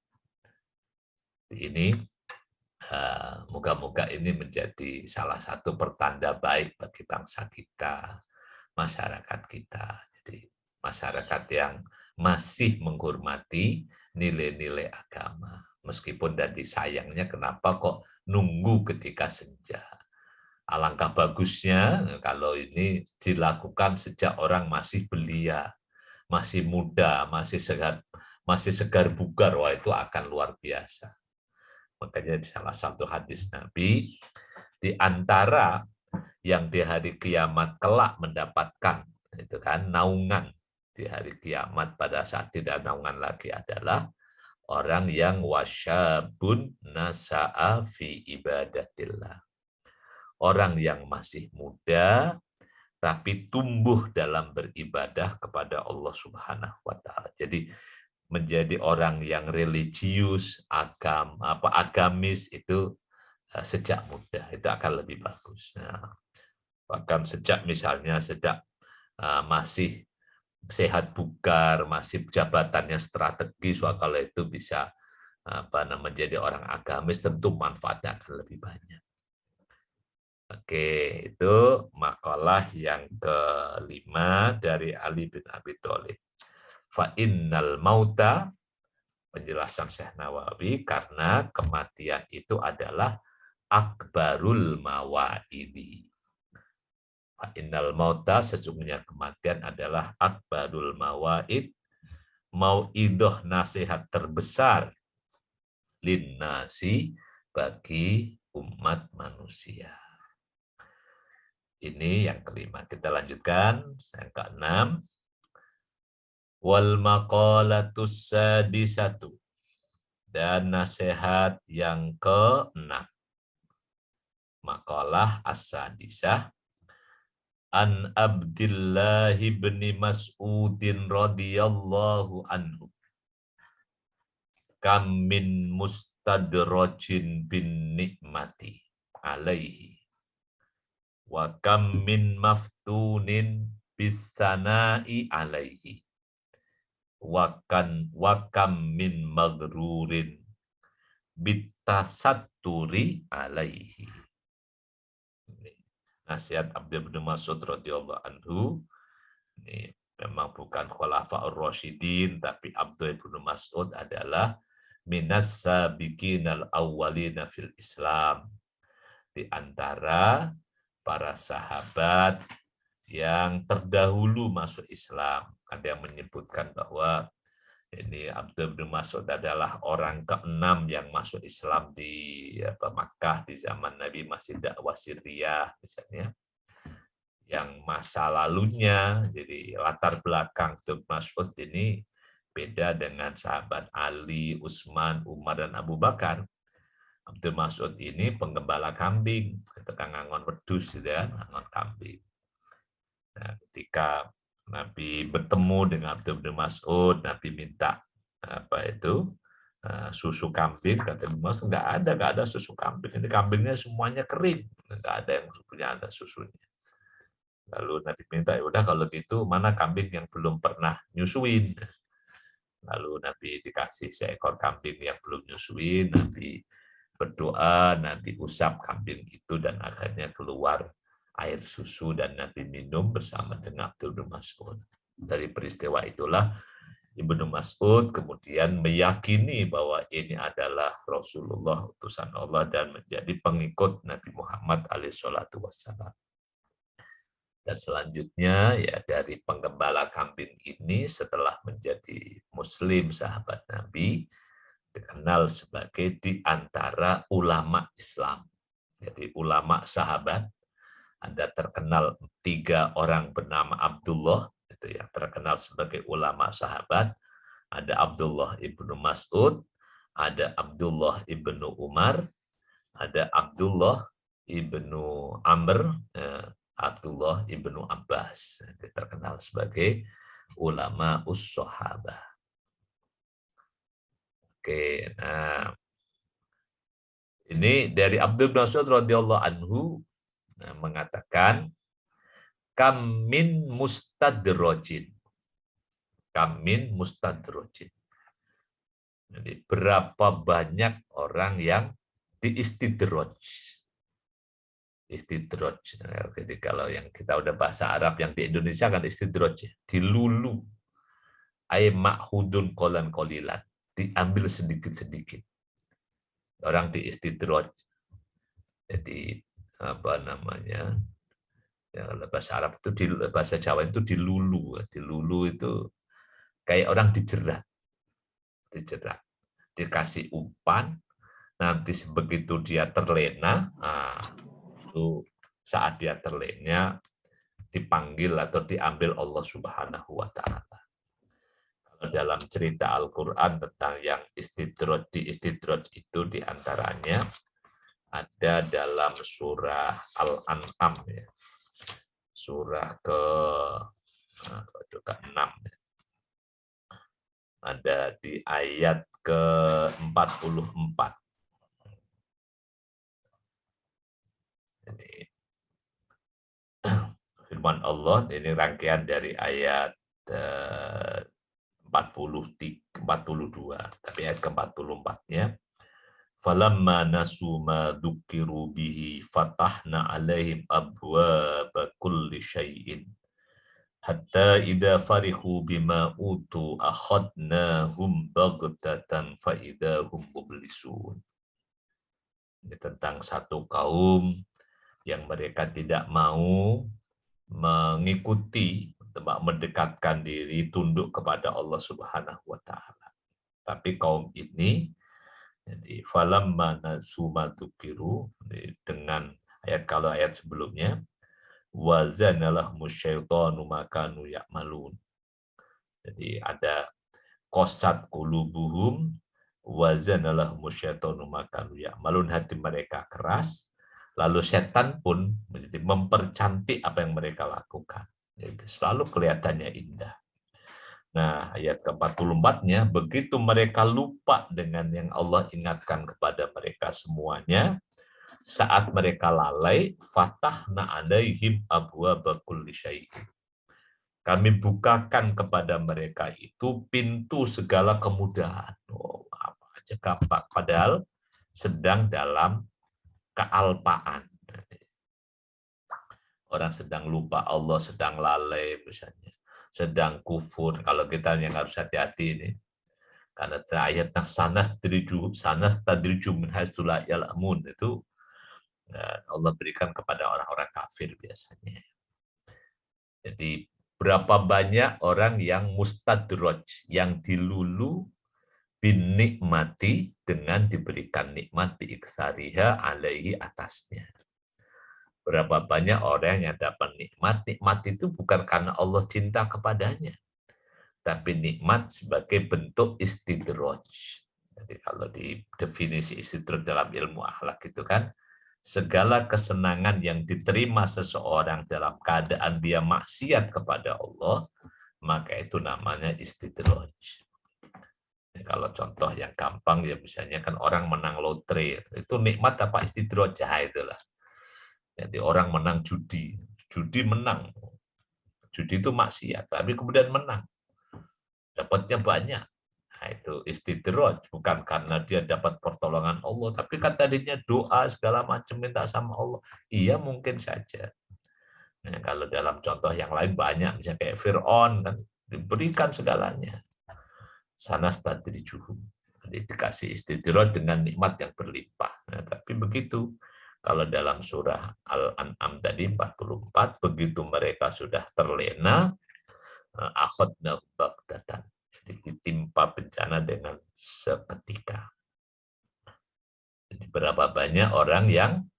Ini moga-moga ini menjadi salah satu pertanda baik bagi bangsa kita, masyarakat kita. Jadi masyarakat yang masih menghormati nilai-nilai agama. Meskipun tadi sayangnya kenapa kok nunggu ketika senja. Alangkah bagusnya kalau ini dilakukan sejak orang masih belia, masih muda, masih segar bugar, wah itu akan luar biasa. Makanya di salah satu hadis Nabi, di antara yang di hari kiamat kelak mendapatkan itu kan naungan di hari kiamat pada saat tidak naungan lagi adalah orang yang wasyabun nasa'a fi ibadatillah. Orang yang masih muda tapi tumbuh dalam beribadah kepada Allah Subhanahu wa taala. Jadi menjadi orang yang religius, agamis itu sejak muda itu akan lebih bagus. Nah, bahkan sejak misalnya masih sehat bugar, masih jabatannya strategis, kalau itu bisa menjadi orang agamis, tentu manfaatnya akan lebih banyak. Oke, itu makalah yang kelima dari Ali bin Abi Thalib. Fa innal mauta, penjelasan Syekh Nawawi, karena kematian itu adalah akbarul mawaidi. Fa innal mauta, sesungguhnya kematian adalah akbarul mawaid, mauidoh nasihat terbesar linnasi, bagi umat manusia. Ini yang kelima. Kita lanjutkan. Yang keenam. Wal maqalatus sadisatu. Dan nasihat yang keenam. Maqalah as-sadisah. An Abdillah bin Mas'udin radhiyallahu anhu. Kam min mustadrajin bin nikmati alaihi. Wa kam min maftunin bisana'i alaihi. Wa kam min magrurin bitasatturi alaihi. Nasihat Abdullah bin Mas'ud radhiyallahu anhu. Ini memang bukan Khulafaur Rasyidin, tapi Abdullah bin Mas'ud adalah minas sabiqinal awwalina fil Islam. Di antara para sahabat yang terdahulu masuk Islam. Ada yang menyebutkan bahwa ini Abdullah bin Mas'ud adalah orang ke-6 yang masuk Islam di Makkah di zaman Nabi masih dakwah Siriyah misalnya. Yang masa lalunya, jadi latar belakang Abdullah bin Mas'ud ini beda dengan sahabat Ali, Utsman, Umar, dan Abu Bakar. Abdul Mas'ud ini penggembala kambing, ketika ngangon wedus, gitu ya, ngangon kambing. Nah, ketika Nabi bertemu dengan Abdul Mas'ud, Nabi minta susu kambing, kata Abdul Mas'ud nggak ada susu kambing. Ini kambingnya semuanya kering, nggak ada yang punya ada susunya. Lalu Nabi minta, ya udah kalau gitu mana kambing yang belum pernah nyusuin. Lalu Nabi dikasih seekor kambing yang belum nyusuin, Nabi berdoa, Nabi usap kambing itu dan akhirnya keluar air susu dan Nabi minum bersama dengan Abdul bin Mas'ud. Dari peristiwa itulah Ibnu Mas'ud kemudian meyakini bahwa ini adalah Rasulullah utusan Allah dan menjadi pengikut Nabi Muhammad alaihissalam. Dan selanjutnya ya dari penggembala kambing ini setelah menjadi Muslim sahabat Nabi dikenal sebagai di antara ulama Islam. Jadi ulama sahabat ada terkenal 3 orang bernama Abdullah itu yang terkenal sebagai ulama sahabat. Ada Abdullah ibnu Mas'ud, ada Abdullah ibnu Umar, ada Abdullah ibnu Amr, Abdullah ibnu Abbas. Terkenal sebagai ulama us-sahabah. Oke, nah ini dari Abdul bin Mas'ud radhiyallahu anhu mengatakan kam min mustadrojin. Kam min mustadrojin. Jadi berapa banyak orang yang diistidroj. Istidroj. Jadi kalau yang kita udah bahasa Arab yang di Indonesia kan istidroj, dilulu. Ay ma'hudun qolan qolilan. Diambil sedikit-sedikit. Orang diistidroj. Jadi apa namanya? Ya, bahasa Arab itu di bahasa Jawa itu dilulu. Dilulu itu kayak orang dijerat. Dijerat. Dikasih umpan, nanti begitu dia terlena, nah, itu saat dia terlena dipanggil atau diambil Allah Subhanahu wa taala. Dalam cerita Al-Qur'an tentang yang istidroj itu diantaranya ada dalam surah Al-An'am ya. Surah ke-6 ya. Ada di ayat ke-44. Ini firman Allah, ini rangkaian dari ayat 42, tapi ayat ke-44-nya falamma nasu ma dzukiru bihi fatahna alaihim abwaaba kulli syai'in hatta idza farihu bima utu akhadnahum baghtatan fa idahum mublisun. Ini tentang satu kaum yang mereka tidak mau mengikuti, mendekatkan diri, tunduk kepada Allah Subhanahu wa taala. Tapi kaum ini jadi falamma nasu ma dzukiru dengan ayat sebelumnya wa zanalahmus syaitanu ma kanu ya'malun. Jadi ada qasat qulubuhum wa zanalahmus syaitanu ma kanu ya'malun, hati mereka keras, lalu setan pun menjadi mempercantik apa yang mereka lakukan. Jadi selalu kelihatannya indah. Nah, ayat ke-44-nya, begitu mereka lupa dengan yang Allah ingatkan kepada mereka semuanya, saat mereka lalai, fatahna alaihim abwaaba kulli syai'in. Kami bukakan kepada mereka itu pintu segala kemudahan. Oh, apa aja gampang. Padahal sedang dalam kealpaan. Orang sedang lupa Allah, sedang lalai misalnya. Sedang kufur. Kalau kita yang harus hati-hati ini. Karena ayat sanas tadriju min haitsu la ya'lamun itu Allah berikan kepada orang-orang kafir biasanya. Jadi berapa banyak orang yang mustadraj, yang dilulu bin nikmati dengan diberikan nikmat biiksariha alaihi atasnya. Berapa banyak orang yang dapat nikmat, nikmat itu bukan karena Allah cinta kepadanya, tapi nikmat sebagai bentuk istidraj. Jadi kalau di definisi istidraj dalam ilmu akhlak itu kan, segala kesenangan yang diterima seseorang dalam keadaan dia maksiat kepada Allah, maka itu namanya istidraj. Kalau contoh yang gampang ya misalnya kan orang menang lotre, itu nikmat apa istidraj? Itulah. Jadi orang menang judi, judi menang. Judi itu maksiat, tapi kemudian menang. Dapatnya banyak. Nah, itu istidraj, bukan karena dia dapat pertolongan Allah, tapi kan tadinya doa segala macam minta sama Allah. Iya mungkin saja. Nah, kalau dalam contoh yang lain banyak, misalnya kayak Fir'aun kan diberikan segalanya. Sanas tadrijuhum. Jadi dikasih istidraj dengan nikmat yang berlimpah. Nah, tapi begitu kalau dalam surah Al-An'am tadi 44, begitu mereka sudah terlena, akhadna baghtatan. Jadi ditimpa bencana dengan seketika. Jadi berapa banyak orang yang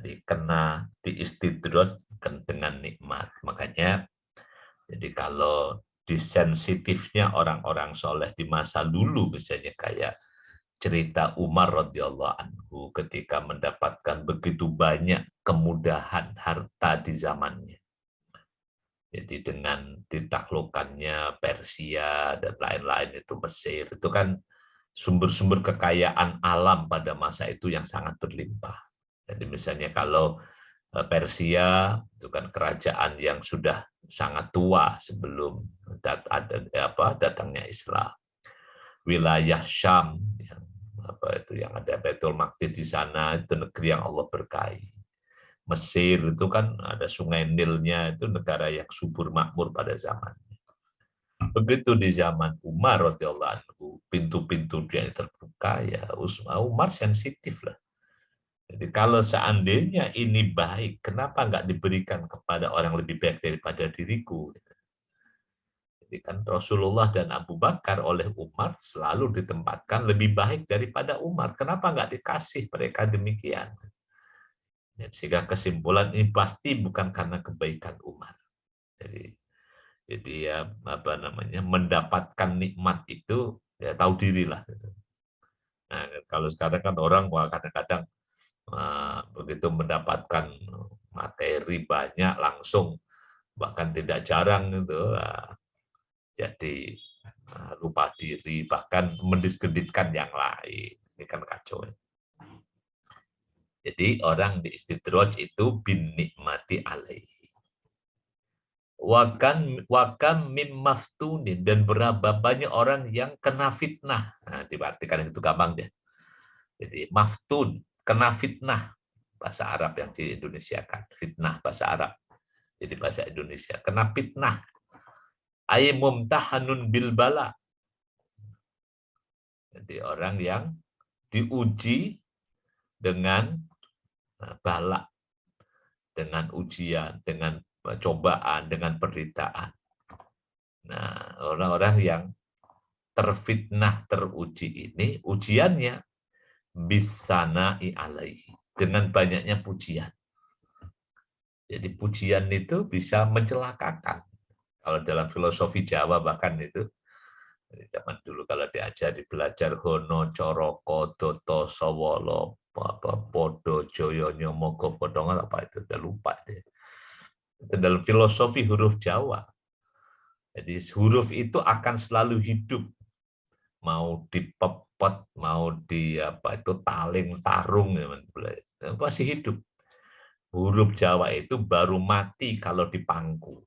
dikena diistidraj dengan nikmat. Makanya jadi kalau disensitifnya orang-orang soleh di masa dulu, misalnya kayak cerita Umar radhiyallahu anhu ketika mendapatkan begitu banyak kemudahan harta di zamannya. Jadi dengan ditaklukkannya Persia dan lain-lain itu Mesir, itu kan sumber-sumber kekayaan alam pada masa itu yang sangat berlimpah. Jadi misalnya kalau Persia itu kan kerajaan yang sudah sangat tua sebelum datangnya Islam. Wilayah Syam yang ada Baitul Maqdis di sana, itu negeri yang Allah berkahi. Mesir itu kan ada sungai Nilnya, itu negara yang subur makmur pada zamannya. Begitu di zaman Umar radhiyallahu anhu, pintu-pintu dia terbuka, ya Umar sensitif lah. Jadi kalau seandainya ini baik, kenapa nggak diberikan kepada orang lebih baik daripada diriku? Jadi kan Rasulullah dan Abu Bakar oleh Umar selalu ditempatkan lebih baik daripada Umar. Kenapa nggak dikasih mereka demikian? Sehingga kesimpulan ini pasti bukan karena kebaikan Umar. Jadi ya mendapatkan nikmat itu ya tahu dirilah. Nah kalau sekarang kan orang kadang-kadang begitu mendapatkan materi banyak langsung, bahkan tidak jarang itu jadi lupa diri, bahkan mendiskreditkan yang lain. Ini kan kacau. Jadi orang di istidraj itu bin nikmati alaihi. Wakan mim maftunin, dan berapa banyak orang yang kena fitnah. Nah, diartikan itu gampang deh. Jadi maftun, kena fitnah, bahasa Arab yang diindonesiakan, fitnah bahasa Arab. Jadi bahasa Indonesia, kena fitnah. Ay mumtahanun bil bala. Jadi orang yang diuji dengan bala, dengan ujian, dengan cobaan, dengan penderitaan. Nah, orang-orang yang terfitnah, teruji ini, ujiannya bisana'i alaihi, dengan banyaknya pujian. Jadi pujian itu bisa mencelakakan. Kalau dalam filosofi Jawa bahkan itu, zaman dulu kalau diajari belajar Hono, Coroko, Doto, Sowolo, Podo, Joyo, Nyomogo, Podongan, apa itu, udah lupa. Itu dalam filosofi huruf Jawa. Jadi huruf itu akan selalu hidup. Mau dipepet, mau di apa itu taling, tarung, masih hidup. Huruf Jawa itu baru mati kalau dipangku.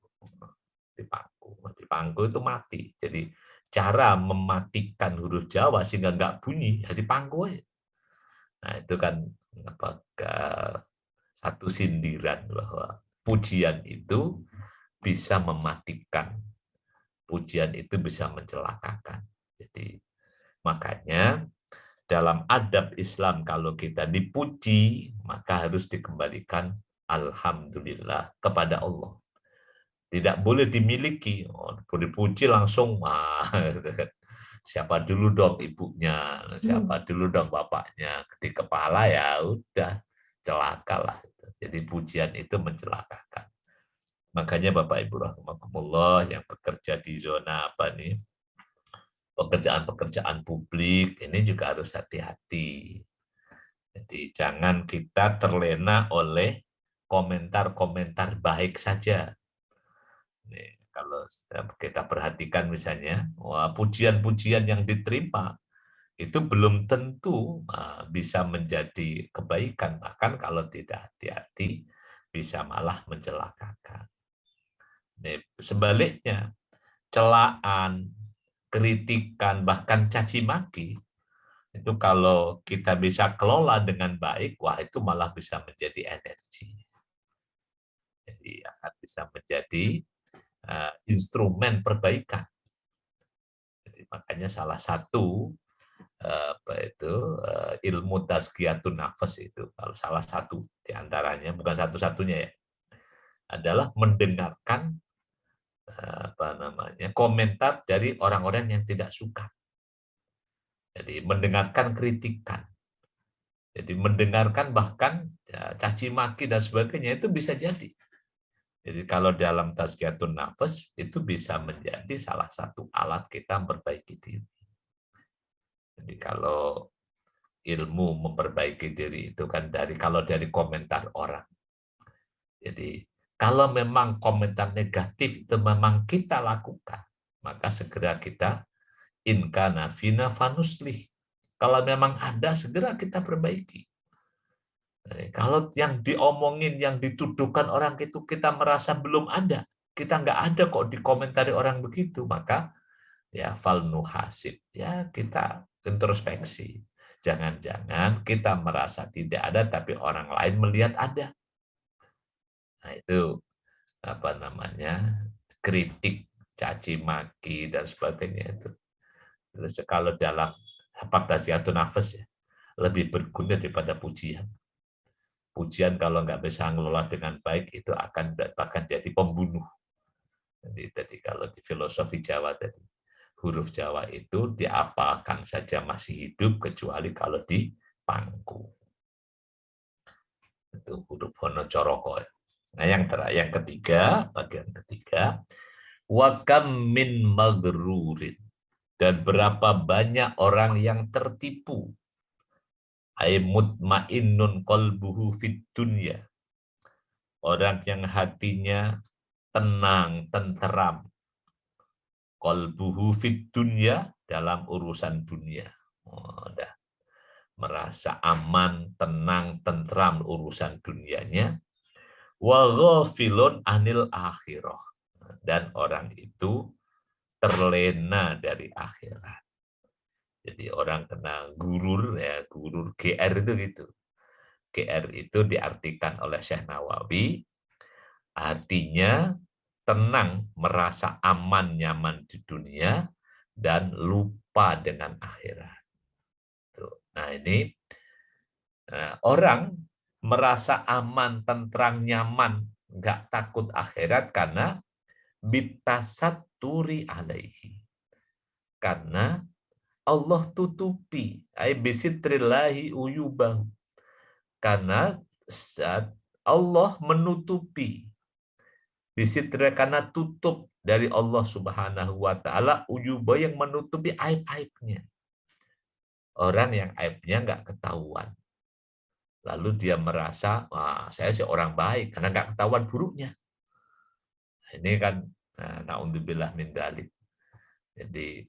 Dipangku itu mati. Jadi cara mematikan huruf Jawa sehingga nggak bunyi, ya dipangku aja. Nah itu kan apakah satu sindiran bahwa pujian itu bisa mematikan, pujian itu bisa mencelakakan. Jadi makanya dalam adab Islam kalau kita dipuji, maka harus dikembalikan alhamdulillah kepada Allah. Tidak boleh dimiliki, dipuji langsung, siapa dulu dong ibunya, siapa dulu dong bapaknya, di kepala ya udah, celakalah. Jadi pujian itu mencelakakan. Makanya Bapak Ibu rahimakumullah yang bekerja di zona apa nih, pekerjaan-pekerjaan publik, ini juga harus hati-hati. Jadi jangan kita terlena oleh komentar-komentar baik saja. Nih, kalau kita perhatikan misalnya, wah, pujian-pujian yang diterima itu belum tentu bisa menjadi kebaikan. Bahkan kalau tidak hati-hati, bisa malah mencelakakan. Nih, sebaliknya, celaan, kritikan, bahkan caci maki, itu kalau kita bisa kelola dengan baik, wah itu malah bisa menjadi energi. Jadi akan bisa menjadi instrumen perbaikan. Jadi makanya salah satu apa itu ilmu tazkiyatun nafas itu, kalau salah satu diantaranya, bukan satu-satunya ya, adalah mendengarkan apa namanya komentar dari orang-orang yang tidak suka. Jadi mendengarkan kritikan. Jadi mendengarkan bahkan ya, caci maki dan sebagainya itu bisa jadi. Jadi kalau dalam tazkiyatun nafas itu bisa menjadi salah satu alat kita memperbaiki diri. Jadi kalau ilmu memperbaiki diri itu kan kalau dari komentar orang. Jadi kalau memang komentar negatif itu memang kita lakukan, maka segera kita inkana fina fanuslih. Kalau memang ada, segera kita perbaiki. Kalau yang diomongin, yang dituduhkan orang itu kita merasa belum ada, kita nggak ada kok dikomentari orang begitu, maka ya falnuhasib, ya kita introspeksi. Jangan-jangan kita merasa tidak ada, tapi orang lain melihat ada. Nah itu apa namanya kritik, caci maki dan sebagainya itu. Terus kalau dalam hapatasiatun nafas ya lebih berguna daripada pujian. Pujian kalau nggak bisa ngelola dengan baik itu akan bahkan jadi pembunuh. Jadi kalau di filosofi Jawa tadi, huruf Jawa itu diapalkan saja masih hidup kecuali kalau dipangku. Itu huruf Hono Coroko. Nah yang ketiga, bagian ketiga, wakam min magrurin, dan berapa banyak orang yang tertipu, ay mutmainnun qalbuhu fid dunya, orang yang hatinya tenang, tenteram, qalbuhu fid dunya, dalam urusan dunia. Udah merasa aman, tenang, tenteram urusan dunianya, wa ghafilun anil akhirah, dan orang itu terlena dari akhirat. Jadi orang kena gurur, ya gurur GR itu gitu. GR itu diartikan oleh Syekh Nawawi, artinya tenang, merasa aman, nyaman di dunia, dan lupa dengan akhirat. Nah ini orang merasa aman, tentram, nyaman, nggak takut akhirat karena bitasaturi alaihi. Karena Allah tutupi, ai bisitrillahi uyubahu. Karena Allah menutupi. Bisitra karena tutup dari Allah Subhanahu wa taala, ujuba yang menutupi aib-aibnya. Orang yang aibnya nggak ketahuan. Lalu dia merasa, wah saya sih orang baik karena nggak ketahuan buruknya. Ini kan, naudzubillah min dzalik. Jadi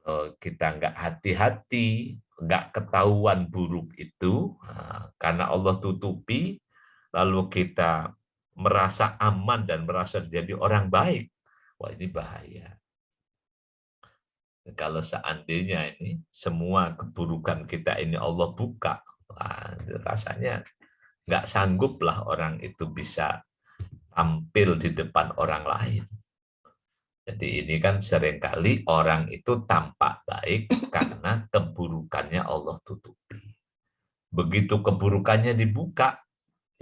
kalau kita nggak hati-hati, nggak ketahuan buruk itu, karena Allah tutupi, lalu kita merasa aman dan merasa jadi orang baik, wah ini bahaya. Kalau seandainya ini semua keburukan kita ini Allah buka, wah, rasanya nggak sanggup lah orang itu bisa tampil di depan orang lain. Jadi ini kan seringkali orang itu tampak baik karena keburukannya Allah tutupi. Begitu keburukannya dibuka,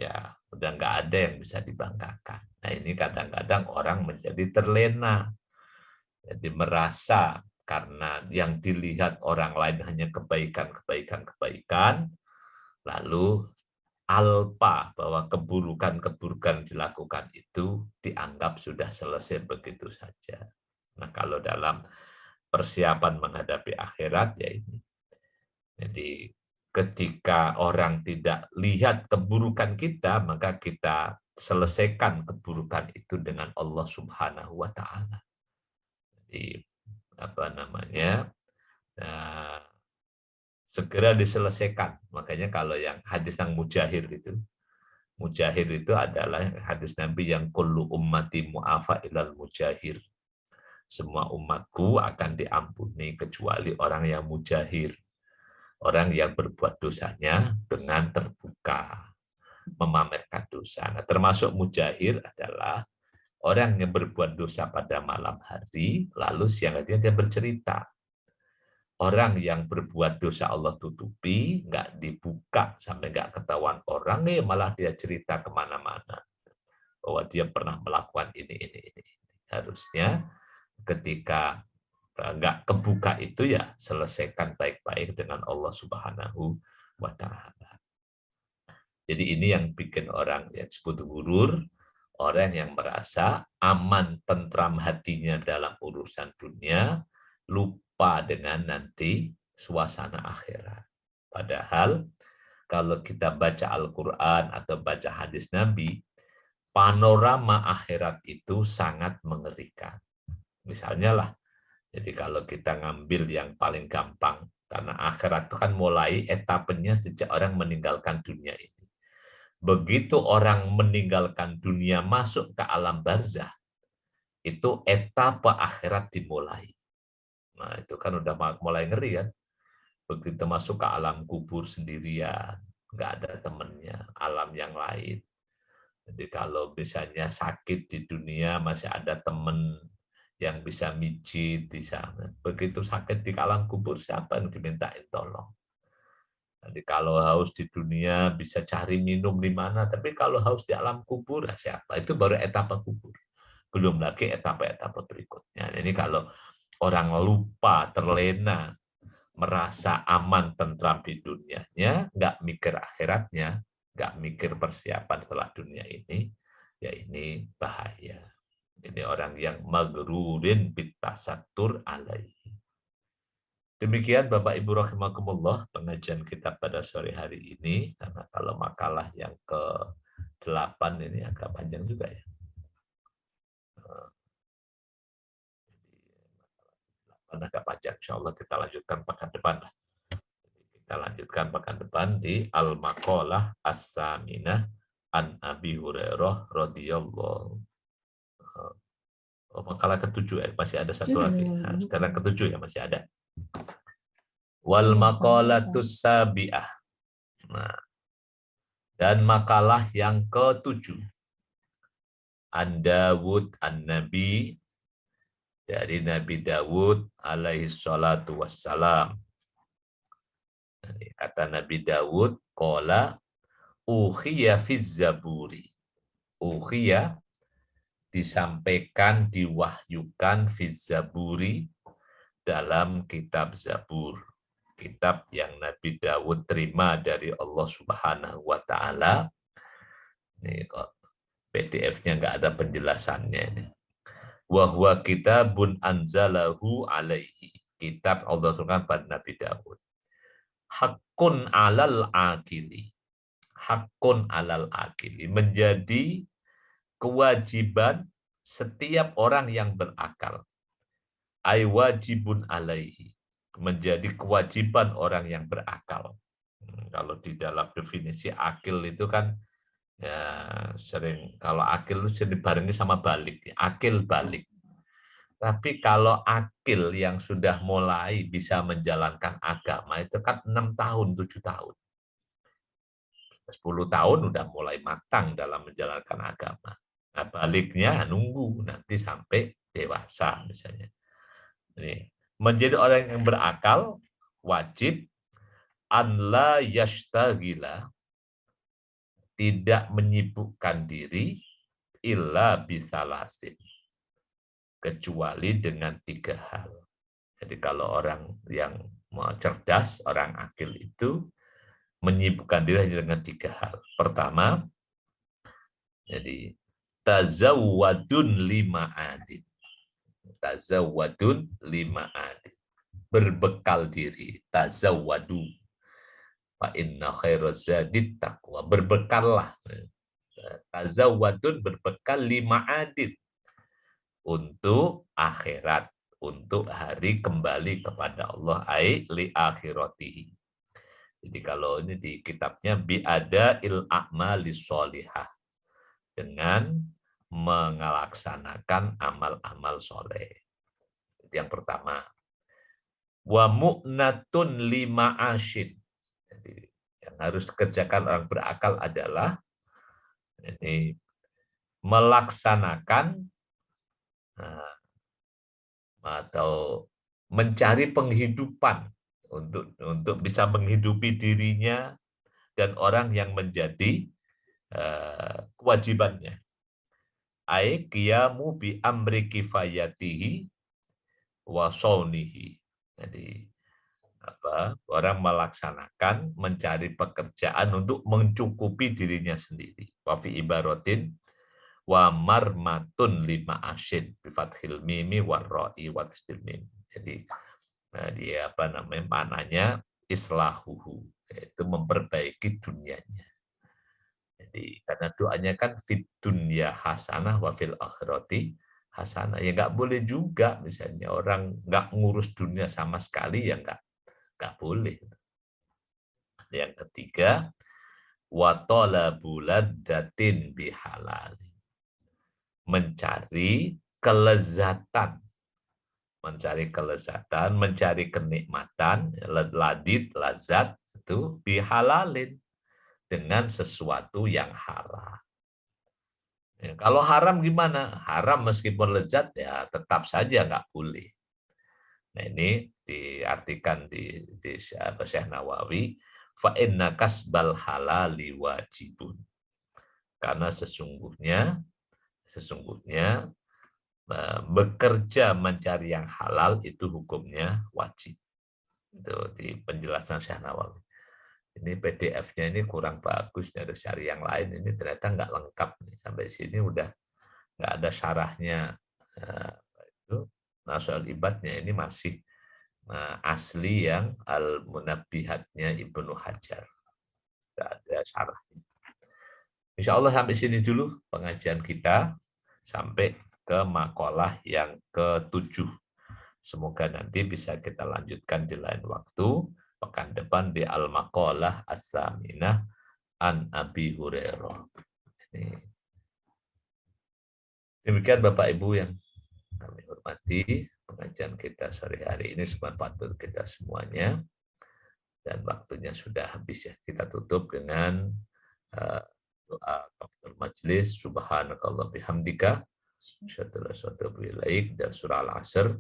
ya udah nggak ada yang bisa dibanggakan. Nah ini kadang-kadang orang menjadi terlena. Jadi merasa karena yang dilihat orang lain hanya kebaikan, lalu alpa bahwa keburukan-keburukan dilakukan itu dianggap sudah selesai begitu saja. Nah, kalau dalam persiapan menghadapi akhirat ya ini. Jadi ketika orang tidak lihat keburukan kita, maka kita selesaikan keburukan itu dengan Allah Subhanahu wa taala. Jadi apa namanya? Nah, segera diselesaikan. Makanya kalau yang hadis yang mujahir itu, mujahir itu adalah hadis Nabi yang kullu ummati mu'afa ilal mujahir. Semua umatku akan diampuni kecuali orang yang mujahir. Orang yang berbuat dosanya dengan terbuka, memamerkan dosa. Nah, termasuk mujahir adalah orang yang berbuat dosa pada malam hari, lalu siang hari dia bercerita. Orang yang berbuat dosa Allah tutupi, nggak dibuka sampai nggak ketahuan orang, malah dia cerita kemana-mana bahwa dia pernah melakukan ini. Harusnya ketika nggak kebuka itu ya selesaikan baik-baik dengan Allah Subhanahu wa taala. Jadi ini yang bikin orang yang disebut gurur, orang yang merasa aman tentram hatinya dalam urusan dunia, lupa dengan nanti suasana akhirat. Padahal kalau kita baca Al-Qur'an atau baca hadis Nabi, panorama akhirat itu sangat mengerikan. Misalnya lah, jadi kalau kita ngambil yang paling gampang, karena akhirat itu kan mulai etapenya sejak orang meninggalkan dunia ini. Begitu orang meninggalkan dunia masuk ke alam barzah, itu etapa akhirat dimulai. Nah itu kan udah mulai ngeri kan. Begitu masuk ke alam kubur sendirian, nggak ada temennya, alam yang lain. Jadi kalau misalnya sakit di dunia masih ada temen yang bisa mijit, bisa. Begitu sakit di alam kubur, siapa yang dimintain tolong? Jadi kalau haus di dunia bisa cari minum di mana, tapi kalau haus di alam kubur, siapa? Itu baru etapa kubur. Belum lagi etapa-etapa berikutnya. Ini kalau orang lupa, terlena, merasa aman, tentram di dunianya, nggak mikir akhiratnya, nggak mikir persiapan setelah dunia ini, ya ini bahaya. Ini orang yang magrurin bitasatur alaihi. Demikian Bapak Ibu rahimakumullah pengajian kita pada sore hari ini, karena kalau makalah yang ke-8 ini agak panjang juga ya. Agak panjang, insya Allah kita lanjutkan pekan depan lah. Kita lanjutkan pekan depan di Al-Maqalah As-Saminah an Abi Hurairah radhiyallahu. Oh, makalah ke-7 ya, masih ada satu lagi. Nah, sekarang ke-7 ya masih ada. Wal maqalatus sabi'ah. Nah, dan makalah yang ke-7. An Dawud an-Nabi, dari Nabi Dawud alaihi salatu wassalam. Kata Nabi Dawud, qala ukhiya fiz zaburi. Ukhiya disampaikan, diwahyukan fiz zaburi dalam kitab Zabur. Kitab yang Nabi Dawud terima dari Allah Subhanahu wa taala, Nih kok PDF-nya nggak ada penjelasannya ini. Wa huwa kitabun anzalahu alaihi. Kitab Allah turunkan pada Nabi Daud. Hakun alal akili. Hakun alal akili. Menjadi kewajiban setiap orang yang berakal. Ay wajibun alaihi. Menjadi kewajiban orang yang berakal. Kalau di dalam definisi akil itu kan ya sering, kalau akil itu sering dibarengi sama balik. Akil balik. Tapi kalau akil yang sudah mulai bisa menjalankan agama itu kan 6 tahun, 7 tahun. 10 tahun udah mulai matang dalam menjalankan agama. Nah, baliknya nunggu nanti sampai dewasa misalnya. Ini, menjadi orang yang berakal wajib an la yashtagila, tidak menyibukkan diri illa bisalasin, kecuali dengan 3 hal. Jadi kalau orang yang mau cerdas, orang akil itu menyibukkan diri dengan 3 hal. Pertama, jadi tazawwadun lima adin. Tazawwadun lima adin. Berbekal diri. Tazawwadu. Fa inna khairaz zadit taqwa. Berbekallah. Tazawwadun, berbekal lima adin. Untuk akhirat. Untuk hari kembali kepada Allah. Ai li akhiratihi. Jadi kalau ini di kitabnya biada il a'mali sholihah, dengan melaksanakan amal-amal soleh. Yang pertama, wa mu'natun lima asyid. Jadi yang harus dikerjakan orang berakal adalah ini melaksanakan atau mencari penghidupan untuk bisa menghidupi dirinya dan orang yang menjadi kewajibannya. Ai qiyamu bi amri kifayatihi wa saunihi. Jadi orang melaksanakan mencari pekerjaan untuk mencukupi dirinya sendiri. Wa fi ibaratin wa marmatun lima asyid bi fathil mimi war ra'i wa tasdil mim. Jadi dia maknanya islahuhu, yaitu memperbaiki dunianya. Jadi karena doanya kan fit dunya hasanah wa fil akhirati hasanah. Ya nggak boleh juga misalnya orang nggak ngurus dunia sama sekali, ya nggak boleh. Yang ketiga, wa talabul ladzatin bihalal. Mencari kelezatan. Mencari kenikmatan, ladid, lazat itu bihalalin, dengan sesuatu yang halal. Ya, kalau haram gimana? Haram meskipun lezat ya tetap saja nggak boleh. Nah ini diartikan di Syekh Nawawi, fa inna kasbal halali wajibun. Karena sesungguhnya bekerja mencari yang halal itu hukumnya wajib. Itu di penjelasan Syekh Nawawi. Ini PDF-nya ini kurang bagus, harus cari yang lain. Ini ternyata nggak lengkap nih. Sampai sini udah nggak ada syarahnya. Nah, soal ibadnya ini masih asli yang al-munabbihatnya Ibnu Hajar. Nggak ada syarahnya. Insya Allah sampai sini dulu pengajian kita, sampai ke makalah yang ke-7. Semoga nanti bisa kita lanjutkan di lain waktu. Pekan depan di Al-Maqalah As-Saminah an Abi Hurairah. Demikian Bapak Ibu yang kami hormati, pengajian kita sore hari ini bermanfaat untuk kita semuanya. Dan waktunya sudah habis ya. Kita tutup dengan doa kafaratul majelis. Subhanakallah bihamdika. Dan surah Al-Asr.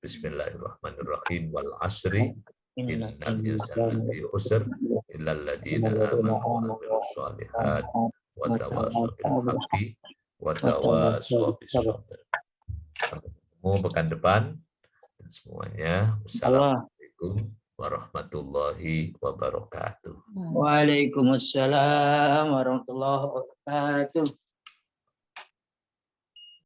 Bismillahirrahmanirrahim. Wal asri. Innal insana lafi khusr illal ladzina amanu wa amilus shalihat wa tawassaw bil haqqi wa tawassaw bis sabr. Sampai ketemu pekan depan semuanya. Wassalamualaikum warahmatullahi wabarakatuh. Waalaikumsalam warahmatullahi wabarakatuh.